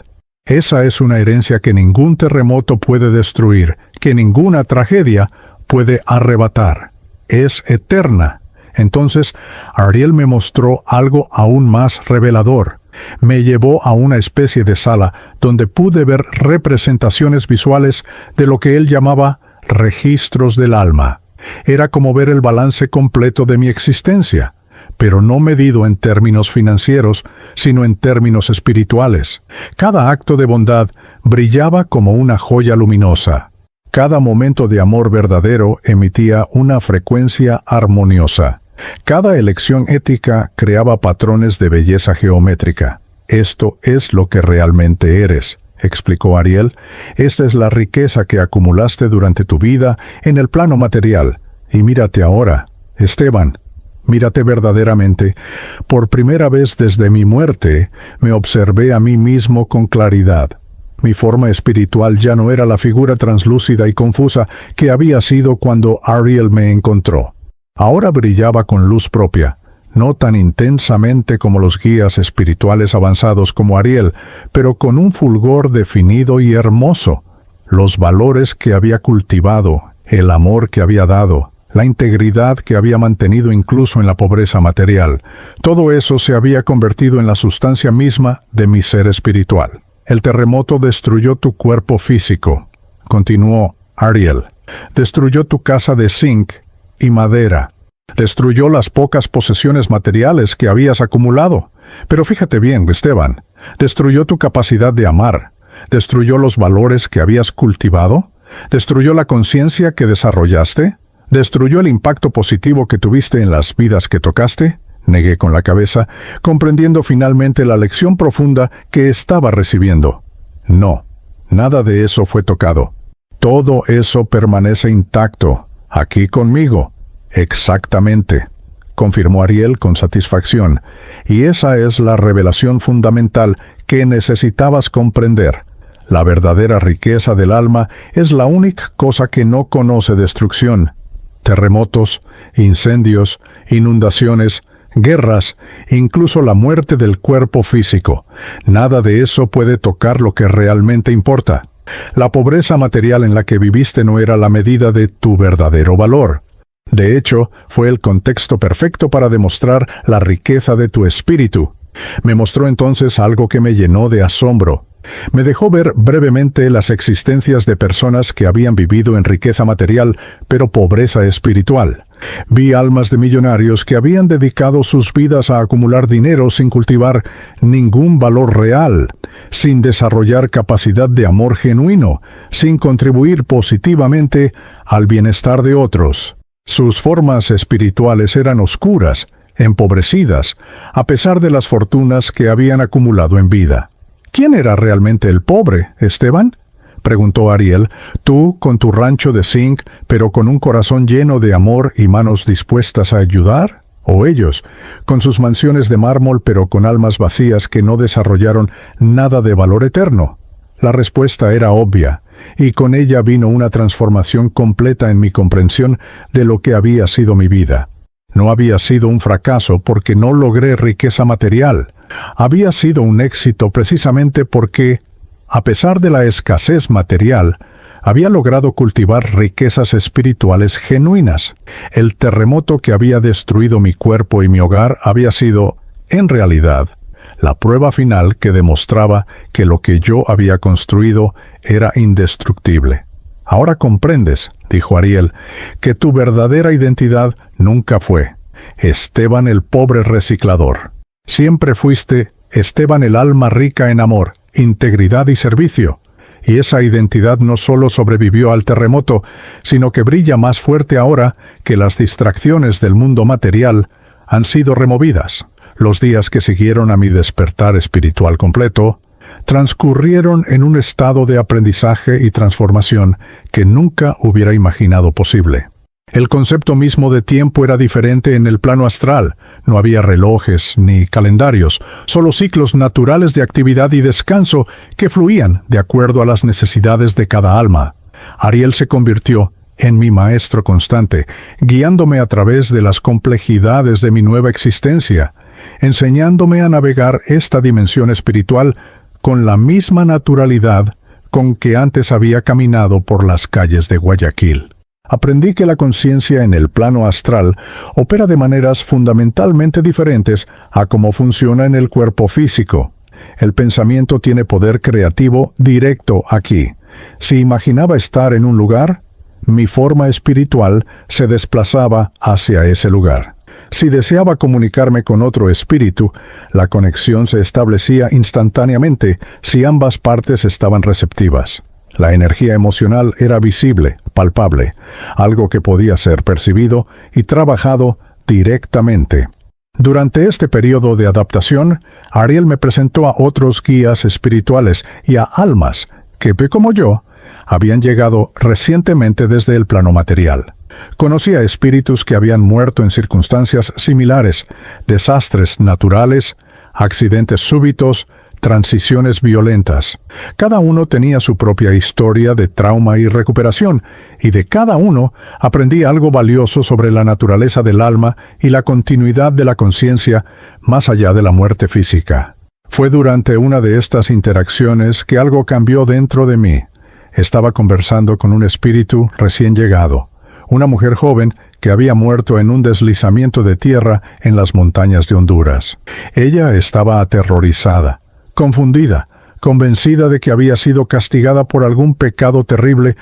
S1: Esa es una herencia que ningún terremoto puede destruir, que ninguna tragedia puede arrebatar. Es eterna. Entonces, Ariel me mostró algo aún más revelador. Me llevó a una especie de sala donde pude ver representaciones visuales de lo que él llamaba registros del alma. Era como ver el balance completo de mi existencia, pero no medido en términos financieros, sino en términos espirituales. Cada acto de bondad brillaba como una joya luminosa. Cada momento de amor verdadero emitía una frecuencia armoniosa. Cada elección ética creaba patrones de belleza geométrica. Esto es lo que realmente eres, explicó Ariel. Esta es la riqueza que acumulaste durante tu vida en el plano material. Y mírate ahora, Esteban. Mírate verdaderamente. Por primera vez desde mi muerte, me observé a mí mismo con claridad. Mi forma espiritual ya no era la figura translúcida y confusa que había sido cuando Ariel me encontró. Ahora brillaba con luz propia, no tan intensamente como los guías espirituales avanzados como Ariel, pero con un fulgor definido y hermoso. Los valores que había cultivado, el amor que había dado, la integridad que había mantenido incluso en la pobreza material, todo eso se había convertido en la sustancia misma de mi ser espiritual. El terremoto destruyó tu cuerpo físico, continuó Ariel. Destruyó tu casa de zinc y madera. Destruyó las pocas posesiones materiales que habías acumulado. Pero fíjate bien, Esteban, destruyó tu capacidad de amar. Destruyó los valores que habías cultivado. Destruyó la conciencia que desarrollaste. Destruyó el impacto positivo que tuviste en las vidas que tocaste. Negué con la cabeza, comprendiendo finalmente la lección profunda que estaba recibiendo. No, nada de eso fue tocado. Todo eso permanece intacto, aquí conmigo. Exactamente, confirmó Ariel con satisfacción, y esa es la revelación fundamental que necesitabas comprender. La verdadera riqueza del alma es la única cosa que no conoce destrucción. Terremotos, incendios, inundaciones, guerras, incluso la muerte del cuerpo físico. Nada de eso puede tocar lo que realmente importa. La pobreza material en la que viviste no era la medida de tu verdadero valor. De hecho, fue el contexto perfecto para demostrar la riqueza de tu espíritu. Me mostró entonces algo que me llenó de asombro. Me dejó ver brevemente las existencias de personas que habían vivido en riqueza material, pero pobreza espiritual. Vi almas de millonarios que habían dedicado sus vidas a acumular dinero sin cultivar ningún valor real, sin desarrollar capacidad de amor genuino, sin contribuir positivamente al bienestar de otros. Sus formas espirituales eran oscuras, empobrecidas, a pesar de las fortunas que habían acumulado en vida. ¿Quién era realmente el pobre, Esteban?, preguntó Ariel. ¿Tú, con tu rancho de zinc, pero con un corazón lleno de amor y manos dispuestas a ayudar? ¿O ellos, con sus mansiones de mármol, pero con almas vacías que no desarrollaron nada de valor eterno? La respuesta era obvia, y con ella vino una transformación completa en mi comprensión de lo que había sido mi vida. No había sido un fracaso porque no logré riqueza material. Había sido un éxito precisamente porque, a pesar de la escasez material, había logrado cultivar riquezas espirituales genuinas. El terremoto que había destruido mi cuerpo y mi hogar había sido, en realidad, la prueba final que demostraba que lo que yo había construido era indestructible. Ahora comprendes, dijo Ariel, que tu verdadera identidad nunca fue Esteban el pobre reciclador. Siempre fuiste Esteban el alma rica en amor, integridad y servicio. Y esa identidad no solo sobrevivió al terremoto, sino que brilla más fuerte ahora que las distracciones del mundo material han sido removidas. Los días que siguieron a mi despertar espiritual completo transcurrieron en un estado de aprendizaje y transformación que nunca hubiera imaginado posible. El concepto mismo de tiempo era diferente en el plano astral. No había relojes ni calendarios, solo ciclos naturales de actividad y descanso que fluían de acuerdo a las necesidades de cada alma. Ariel se convirtió en mi maestro constante, guiándome a través de las complejidades de mi nueva existencia, enseñándome a navegar esta dimensión espiritual con la misma naturalidad con que antes había caminado por las calles de Guayaquil. Aprendí que la conciencia en el plano astral opera de maneras fundamentalmente diferentes a cómo funciona en el cuerpo físico. El pensamiento tiene poder creativo directo aquí. Si imaginaba estar en un lugar, mi forma espiritual se desplazaba hacia ese lugar. Si deseaba comunicarme con otro espíritu, la conexión se establecía instantáneamente si ambas partes estaban receptivas. La energía emocional era visible, palpable, algo que podía ser percibido y trabajado directamente. Durante este periodo de adaptación, Ariel me presentó a otros guías espirituales y a almas que, como yo, habían llegado recientemente desde el plano material. Conocí a espíritus que habían muerto en circunstancias similares, desastres naturales, accidentes súbitos, transiciones violentas. Cada uno tenía su propia historia de trauma y recuperación, y de cada uno aprendí algo valioso sobre la naturaleza del alma y la continuidad de la conciencia más allá de la muerte física. Fue durante una de estas interacciones que algo cambió dentro de mí. Estaba conversando con un espíritu recién llegado, una mujer joven que había muerto en un deslizamiento de tierra en las montañas de Honduras. Ella estaba aterrorizada, confundida, convencida de que había sido castigada por algún pecado terrible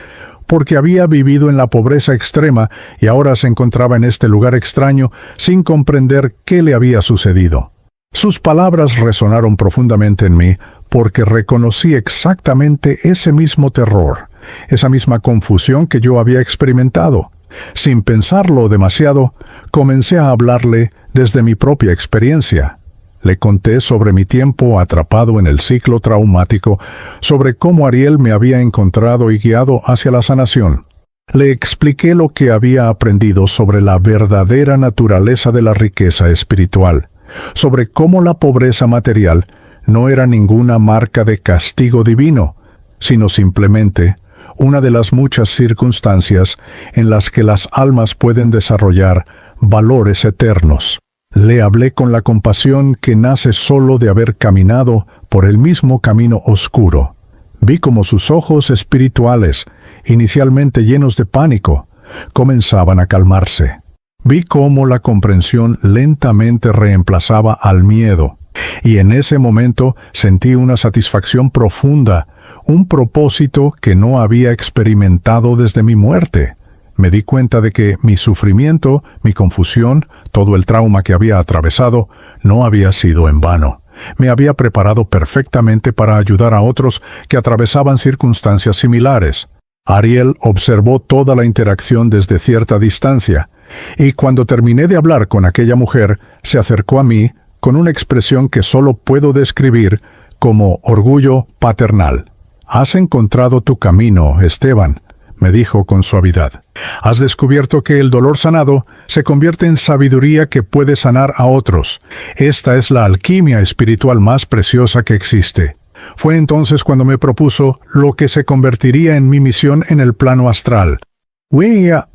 S1: porque había vivido en la pobreza extrema y ahora se encontraba en este lugar extraño sin comprender qué le había sucedido. Sus palabras resonaron profundamente en mí porque reconocí exactamente ese mismo terror, esa misma confusión que yo había experimentado. Sin pensarlo demasiado, comencé a hablarle desde mi propia experiencia. Le conté sobre mi tiempo atrapado en el ciclo traumático, sobre cómo Ariel me había encontrado y guiado hacia la sanación. Le expliqué lo que había aprendido sobre la verdadera naturaleza de la riqueza espiritual, sobre cómo la pobreza material no era ninguna marca de castigo divino, sino simplemente una de las muchas circunstancias en las que las almas pueden desarrollar valores eternos. Le hablé con la compasión que nace solo de haber caminado por el mismo camino oscuro. Vi cómo sus ojos espirituales, inicialmente llenos de pánico, comenzaban a calmarse. Vi cómo la comprensión lentamente reemplazaba al miedo, Y en ese momento sentí una satisfacción profunda, un propósito que no había experimentado desde mi muerte. Me di cuenta de que mi sufrimiento, mi confusión, todo el trauma que había atravesado, no había sido en vano. Me había preparado perfectamente para ayudar a otros que atravesaban circunstancias similares. Ariel observó toda la interacción desde cierta distancia, y cuando terminé de hablar con aquella mujer, se acercó a mí con una expresión que solo puedo describir como orgullo paternal. «Has encontrado tu camino, Esteban», me dijo con suavidad. «Has descubierto que el dolor sanado se convierte en sabiduría que puede sanar a otros. Esta es la alquimia espiritual más preciosa que existe». Fue entonces cuando me propuso lo que se convertiría en mi misión en el plano astral.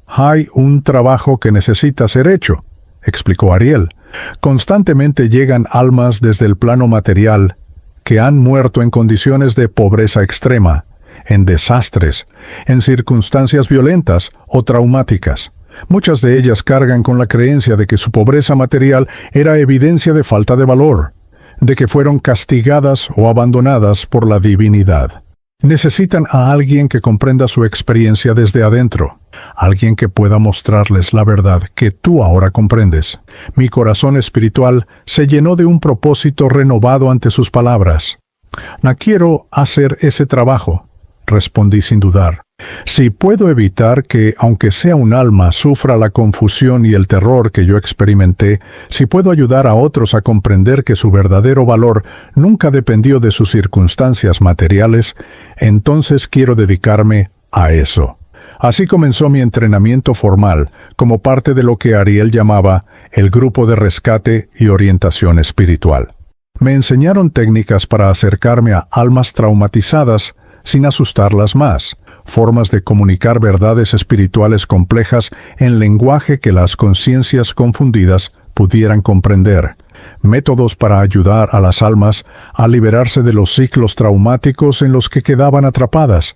S1: «Hay un trabajo que necesita ser hecho», explicó Ariel. «Constantemente llegan almas desde el plano material que han muerto en condiciones de pobreza extrema, en desastres, en circunstancias violentas o traumáticas. Muchas de ellas cargan con la creencia de que su pobreza material era evidencia de falta de valor, de que fueron castigadas o abandonadas por la divinidad. Necesitan a alguien que comprenda su experiencia desde adentro, alguien que pueda mostrarles la verdad que tú ahora comprendes. Mi corazón espiritual se llenó de un propósito renovado ante sus palabras. «No quiero hacer ese trabajo», respondí sin dudar. «Si puedo evitar que, aunque sea un alma, sufra la confusión y el terror que yo experimenté, si puedo ayudar a otros a comprender que su verdadero valor nunca dependió de sus circunstancias materiales, entonces quiero dedicarme a eso». Así comenzó mi entrenamiento formal, como parte de lo que Ariel llamaba el Grupo de Rescate y Orientación Espiritual. Me enseñaron técnicas para acercarme a almas traumatizadas sin asustarlas más, formas de comunicar verdades espirituales complejas en lenguaje que las conciencias confundidas pudieran comprender, métodos para ayudar a las almas a liberarse de los ciclos traumáticos en los que quedaban atrapadas.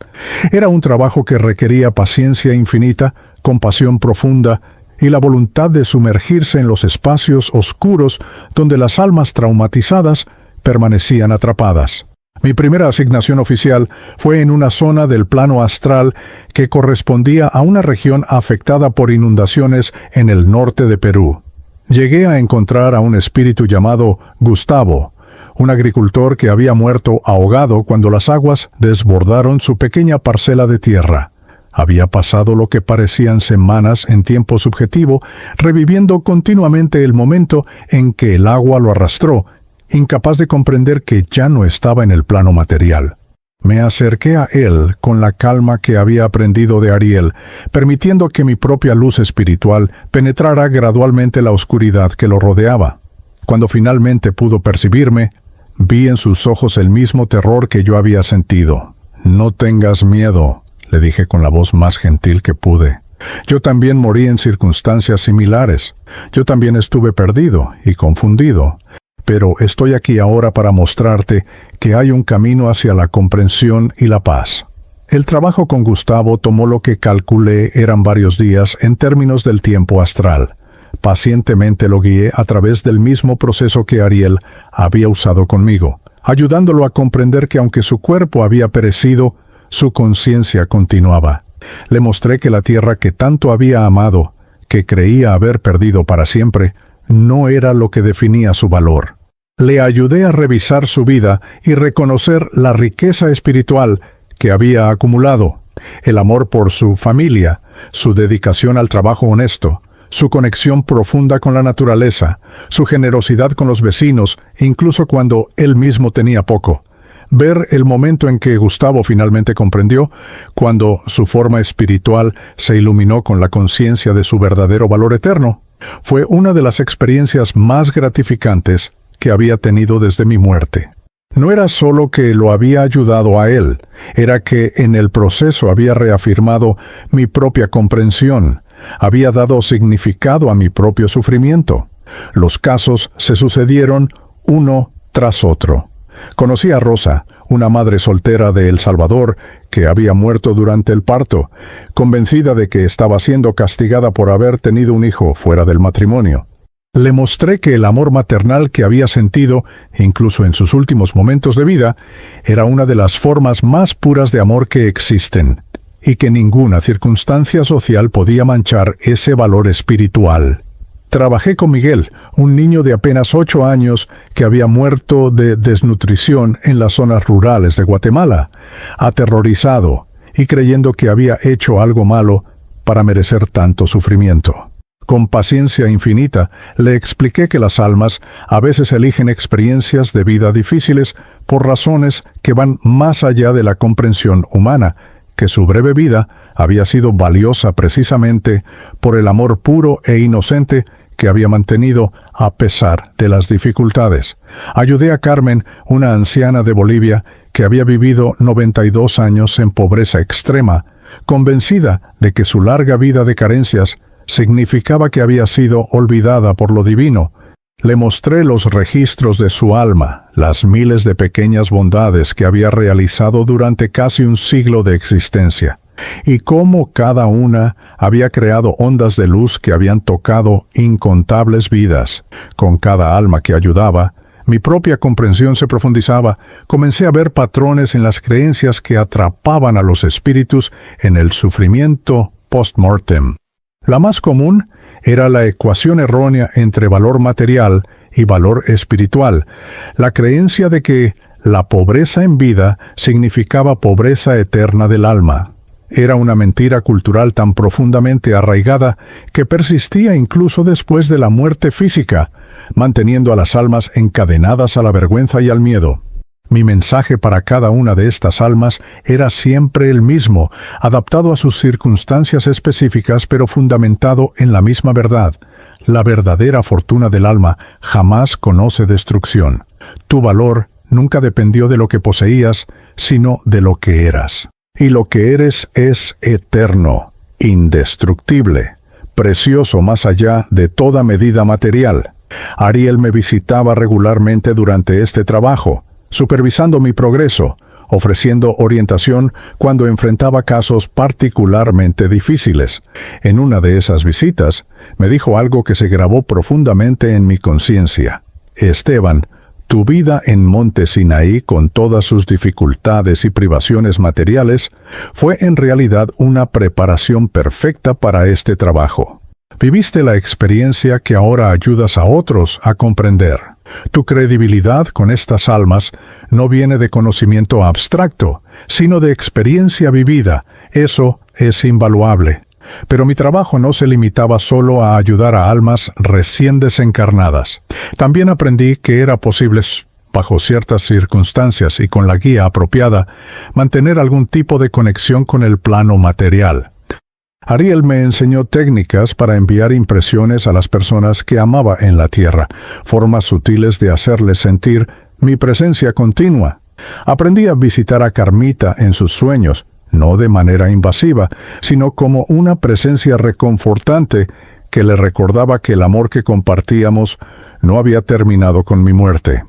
S1: Era un trabajo que requería paciencia infinita, compasión profunda y la voluntad de sumergirse en los espacios oscuros donde las almas traumatizadas permanecían atrapadas. Mi primera asignación oficial fue en una zona del plano astral que correspondía a una región afectada por inundaciones en el norte de Perú. Llegué a encontrar a un espíritu llamado Gustavo, un agricultor que había muerto ahogado cuando las aguas desbordaron su pequeña parcela de tierra. Había pasado lo que parecían semanas en tiempo subjetivo, reviviendo continuamente el momento en que el agua lo arrastró, incapaz de comprender que ya no estaba en el plano material. Me acerqué a él con la calma que había aprendido de Ariel, permitiendo que mi propia luz espiritual penetrara gradualmente la oscuridad que lo rodeaba. Cuando finalmente pudo percibirme, vi en sus ojos el mismo terror que yo había sentido. «No tengas miedo», le dije con la voz más gentil que pude. «Yo también morí en circunstancias similares. Yo también estuve perdido y confundido. Pero estoy aquí ahora para mostrarte que hay un camino hacia la comprensión y la paz». El trabajo con Gustavo tomó lo que calculé eran varios días en términos del tiempo astral. Pacientemente lo guié a través del mismo proceso que Ariel había usado conmigo, ayudándolo a comprender que aunque su cuerpo había perecido, su conciencia continuaba. Le mostré que la tierra que tanto había amado, que creía haber perdido para siempre, no era lo que definía su valor. Le ayudé a revisar su vida y reconocer la riqueza espiritual que había acumulado, el amor por su familia, su dedicación al trabajo honesto, su conexión profunda con la naturaleza, su generosidad con los vecinos, incluso cuando él mismo tenía poco. Ver el momento en que Gustavo finalmente comprendió, cuando su forma espiritual se iluminó con la conciencia de su verdadero valor eterno, fue una de las experiencias más gratificantes que había tenido desde mi muerte. No era solo que lo había ayudado a él, era que en el proceso había reafirmado mi propia comprensión, había dado significado a mi propio sufrimiento. Los casos se sucedieron uno tras otro. Conocí a Rosa, una madre soltera de El Salvador, que había muerto durante el parto, convencida de que estaba siendo castigada por haber tenido un hijo fuera del matrimonio. Le mostré que el amor maternal que había sentido, incluso en sus últimos momentos de vida, era una de las formas más puras de amor que existen, y que ninguna circunstancia social podía manchar ese valor espiritual. Trabajé con Miguel, un niño de apenas 8 años que había muerto de desnutrición en las zonas rurales de Guatemala, aterrorizado y creyendo que había hecho algo malo para merecer tanto sufrimiento. Con paciencia infinita, le expliqué que las almas a veces eligen experiencias de vida difíciles por razones que van más allá de la comprensión humana, que su breve vida había sido valiosa precisamente por el amor puro e inocente que había mantenido a pesar de las dificultades. Ayudé a Carmen, una anciana de Bolivia que había vivido 92 años en pobreza extrema, convencida de que su larga vida de carencias significaba que había sido olvidada por lo divino. Le mostré los registros de su alma, las miles de pequeñas bondades que había realizado durante casi un siglo de existencia, y cómo cada una había creado ondas de luz que habían tocado incontables vidas. Con cada alma que ayudaba, mi propia comprensión se profundizaba. Comencé a ver patrones en las creencias que atrapaban a los espíritus en el sufrimiento post-mortem. La más común era la ecuación errónea entre valor material y valor espiritual, la creencia de que la pobreza en vida significaba pobreza eterna del alma. Era una mentira cultural tan profundamente arraigada que persistía incluso después de la muerte física, manteniendo a las almas encadenadas a la vergüenza y al miedo. Mi mensaje para cada una de estas almas era siempre el mismo, adaptado a sus circunstancias específicas, pero fundamentado en la misma verdad. La verdadera fortuna del alma jamás conoce destrucción. Tu valor nunca dependió de lo que poseías, sino de lo que eras. Y lo que eres es eterno, indestructible, precioso más allá de toda medida material. Ariel me visitaba regularmente durante este trabajo, supervisando mi progreso, ofreciendo orientación cuando enfrentaba casos particularmente difíciles. En una de esas visitas, me dijo algo que se grabó profundamente en mi conciencia. Esteban, tu vida en Monte Sinaí, con todas sus dificultades y privaciones materiales, fue en realidad una preparación perfecta para este trabajo. Viviste la experiencia que ahora ayudas a otros a comprender. Tu credibilidad con estas almas no viene de conocimiento abstracto, sino de experiencia vivida. Eso es invaluable. Pero mi trabajo no se limitaba solo a ayudar a almas recién desencarnadas. También aprendí que era posible, bajo ciertas circunstancias y con la guía apropiada, mantener algún tipo de conexión con el plano material. Ariel me enseñó técnicas para enviar impresiones a las personas que amaba en la tierra, formas sutiles de hacerles sentir mi presencia continua. Aprendí a visitar a Carmita en sus sueños, no de manera invasiva, sino como una presencia reconfortante que le recordaba que el amor que compartíamos no había terminado con mi muerte.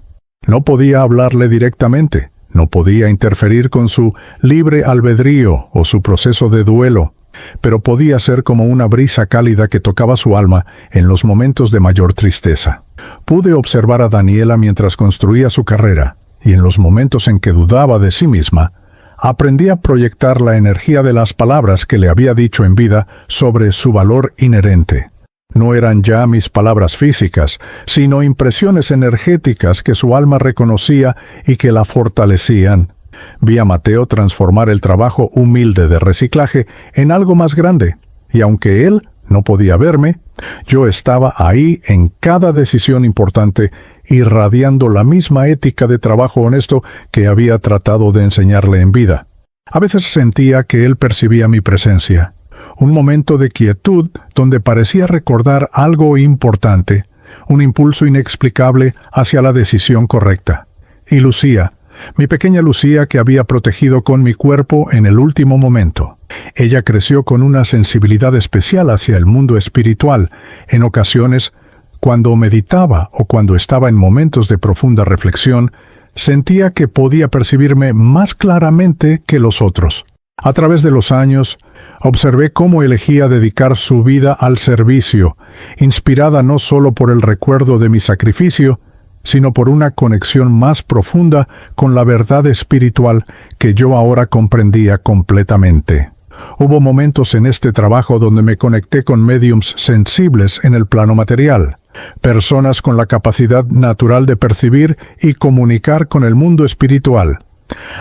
S1: No podía hablarle directamente, no podía interferir con su libre albedrío o su proceso de duelo, pero podía ser como una brisa cálida que tocaba su alma en los momentos de mayor tristeza. Pude observar a Daniela mientras construía su carrera, y en los momentos en que dudaba de sí misma, aprendí a proyectar la energía de las palabras que le había dicho en vida sobre su valor inherente. No eran ya mis palabras físicas, sino impresiones energéticas que su alma reconocía y que la fortalecían. Vi a Mateo transformar el trabajo humilde de reciclaje en algo más grande, y aunque él no podía verme, yo estaba ahí en cada decisión importante, irradiando la misma ética de trabajo honesto que había tratado de enseñarle en vida. A veces sentía que él percibía mi presencia, un momento de quietud donde parecía recordar algo importante, un impulso inexplicable hacia la decisión correcta. Y Lucía, mi pequeña Lucía que había protegido con mi cuerpo en el último momento. Ella creció con una sensibilidad especial hacia el mundo espiritual. En ocasiones, cuando meditaba o cuando estaba en momentos de profunda reflexión, sentía que podía percibirme más claramente que los otros. A través de los años, Observé cómo elegía dedicar su vida al servicio, inspirada no solo por el recuerdo de mi sacrificio, sino por una conexión más profunda con la verdad espiritual que yo ahora comprendía completamente. Hubo momentos en este trabajo donde me conecté con médiums sensibles en el plano material, personas con la capacidad natural de percibir y comunicar con el mundo espiritual.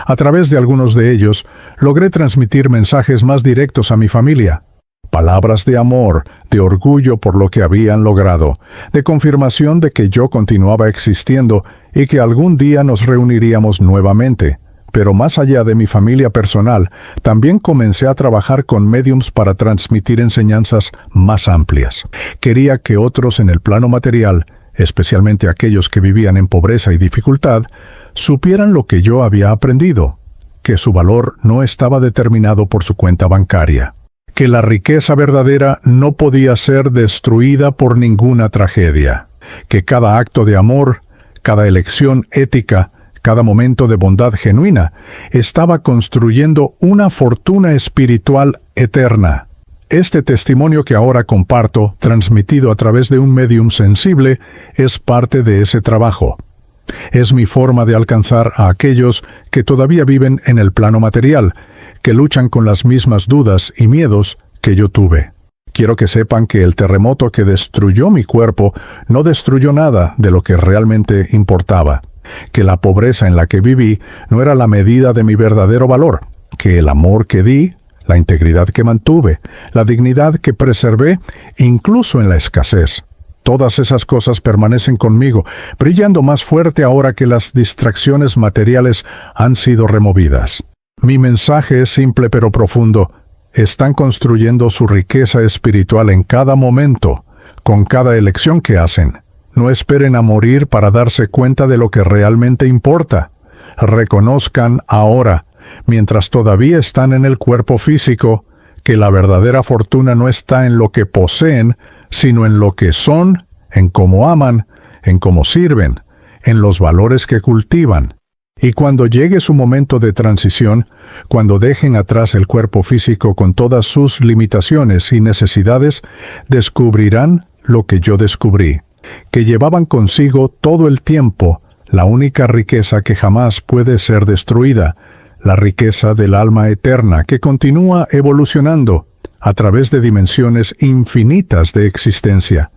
S1: A través de algunos de ellos, logré transmitir mensajes más directos a mi familia. Palabras de amor, de orgullo por lo que habían logrado, de confirmación de que yo continuaba existiendo y que algún día nos reuniríamos nuevamente. Pero más allá de mi familia personal, también comencé a trabajar con médiums para transmitir enseñanzas más amplias. Quería que otros en el plano material, especialmente aquellos que vivían en pobreza y dificultad, supieran lo que yo había aprendido, que su valor no estaba determinado por su cuenta bancaria, que la riqueza verdadera no podía ser destruida por ninguna tragedia, que cada acto de amor, cada elección ética, cada momento de bondad genuina, estaba construyendo una fortuna espiritual eterna. Este testimonio que ahora comparto, transmitido a través de un médium sensible, es parte de ese trabajo. Es mi forma de alcanzar a aquellos que todavía viven en el plano material, que luchan con las mismas dudas y miedos que yo tuve. Quiero que sepan que el terremoto que destruyó mi cuerpo no destruyó nada de lo que realmente importaba, que la pobreza en la que viví no era la medida de mi verdadero valor, que el amor que di, la integridad que mantuve, la dignidad que preservé, incluso en la escasez. Todas esas cosas permanecen conmigo, brillando más fuerte ahora que las distracciones materiales han sido removidas. Mi mensaje es simple pero profundo. Están construyendo su riqueza espiritual en cada momento, con cada elección que hacen. No esperen a morir para darse cuenta de lo que realmente importa. Reconozcan ahora, mientras todavía están en el cuerpo físico, que la verdadera fortuna no está en lo que poseen, sino en lo que son, en cómo aman, en cómo sirven, en los valores que cultivan. Y cuando llegue su momento de transición, cuando dejen atrás el cuerpo físico con todas sus limitaciones y necesidades, descubrirán lo que yo descubrí, que llevaban consigo todo el tiempo la única riqueza que jamás puede ser destruida, la riqueza del alma eterna que continúa evolucionando a través de dimensiones infinitas de existencia.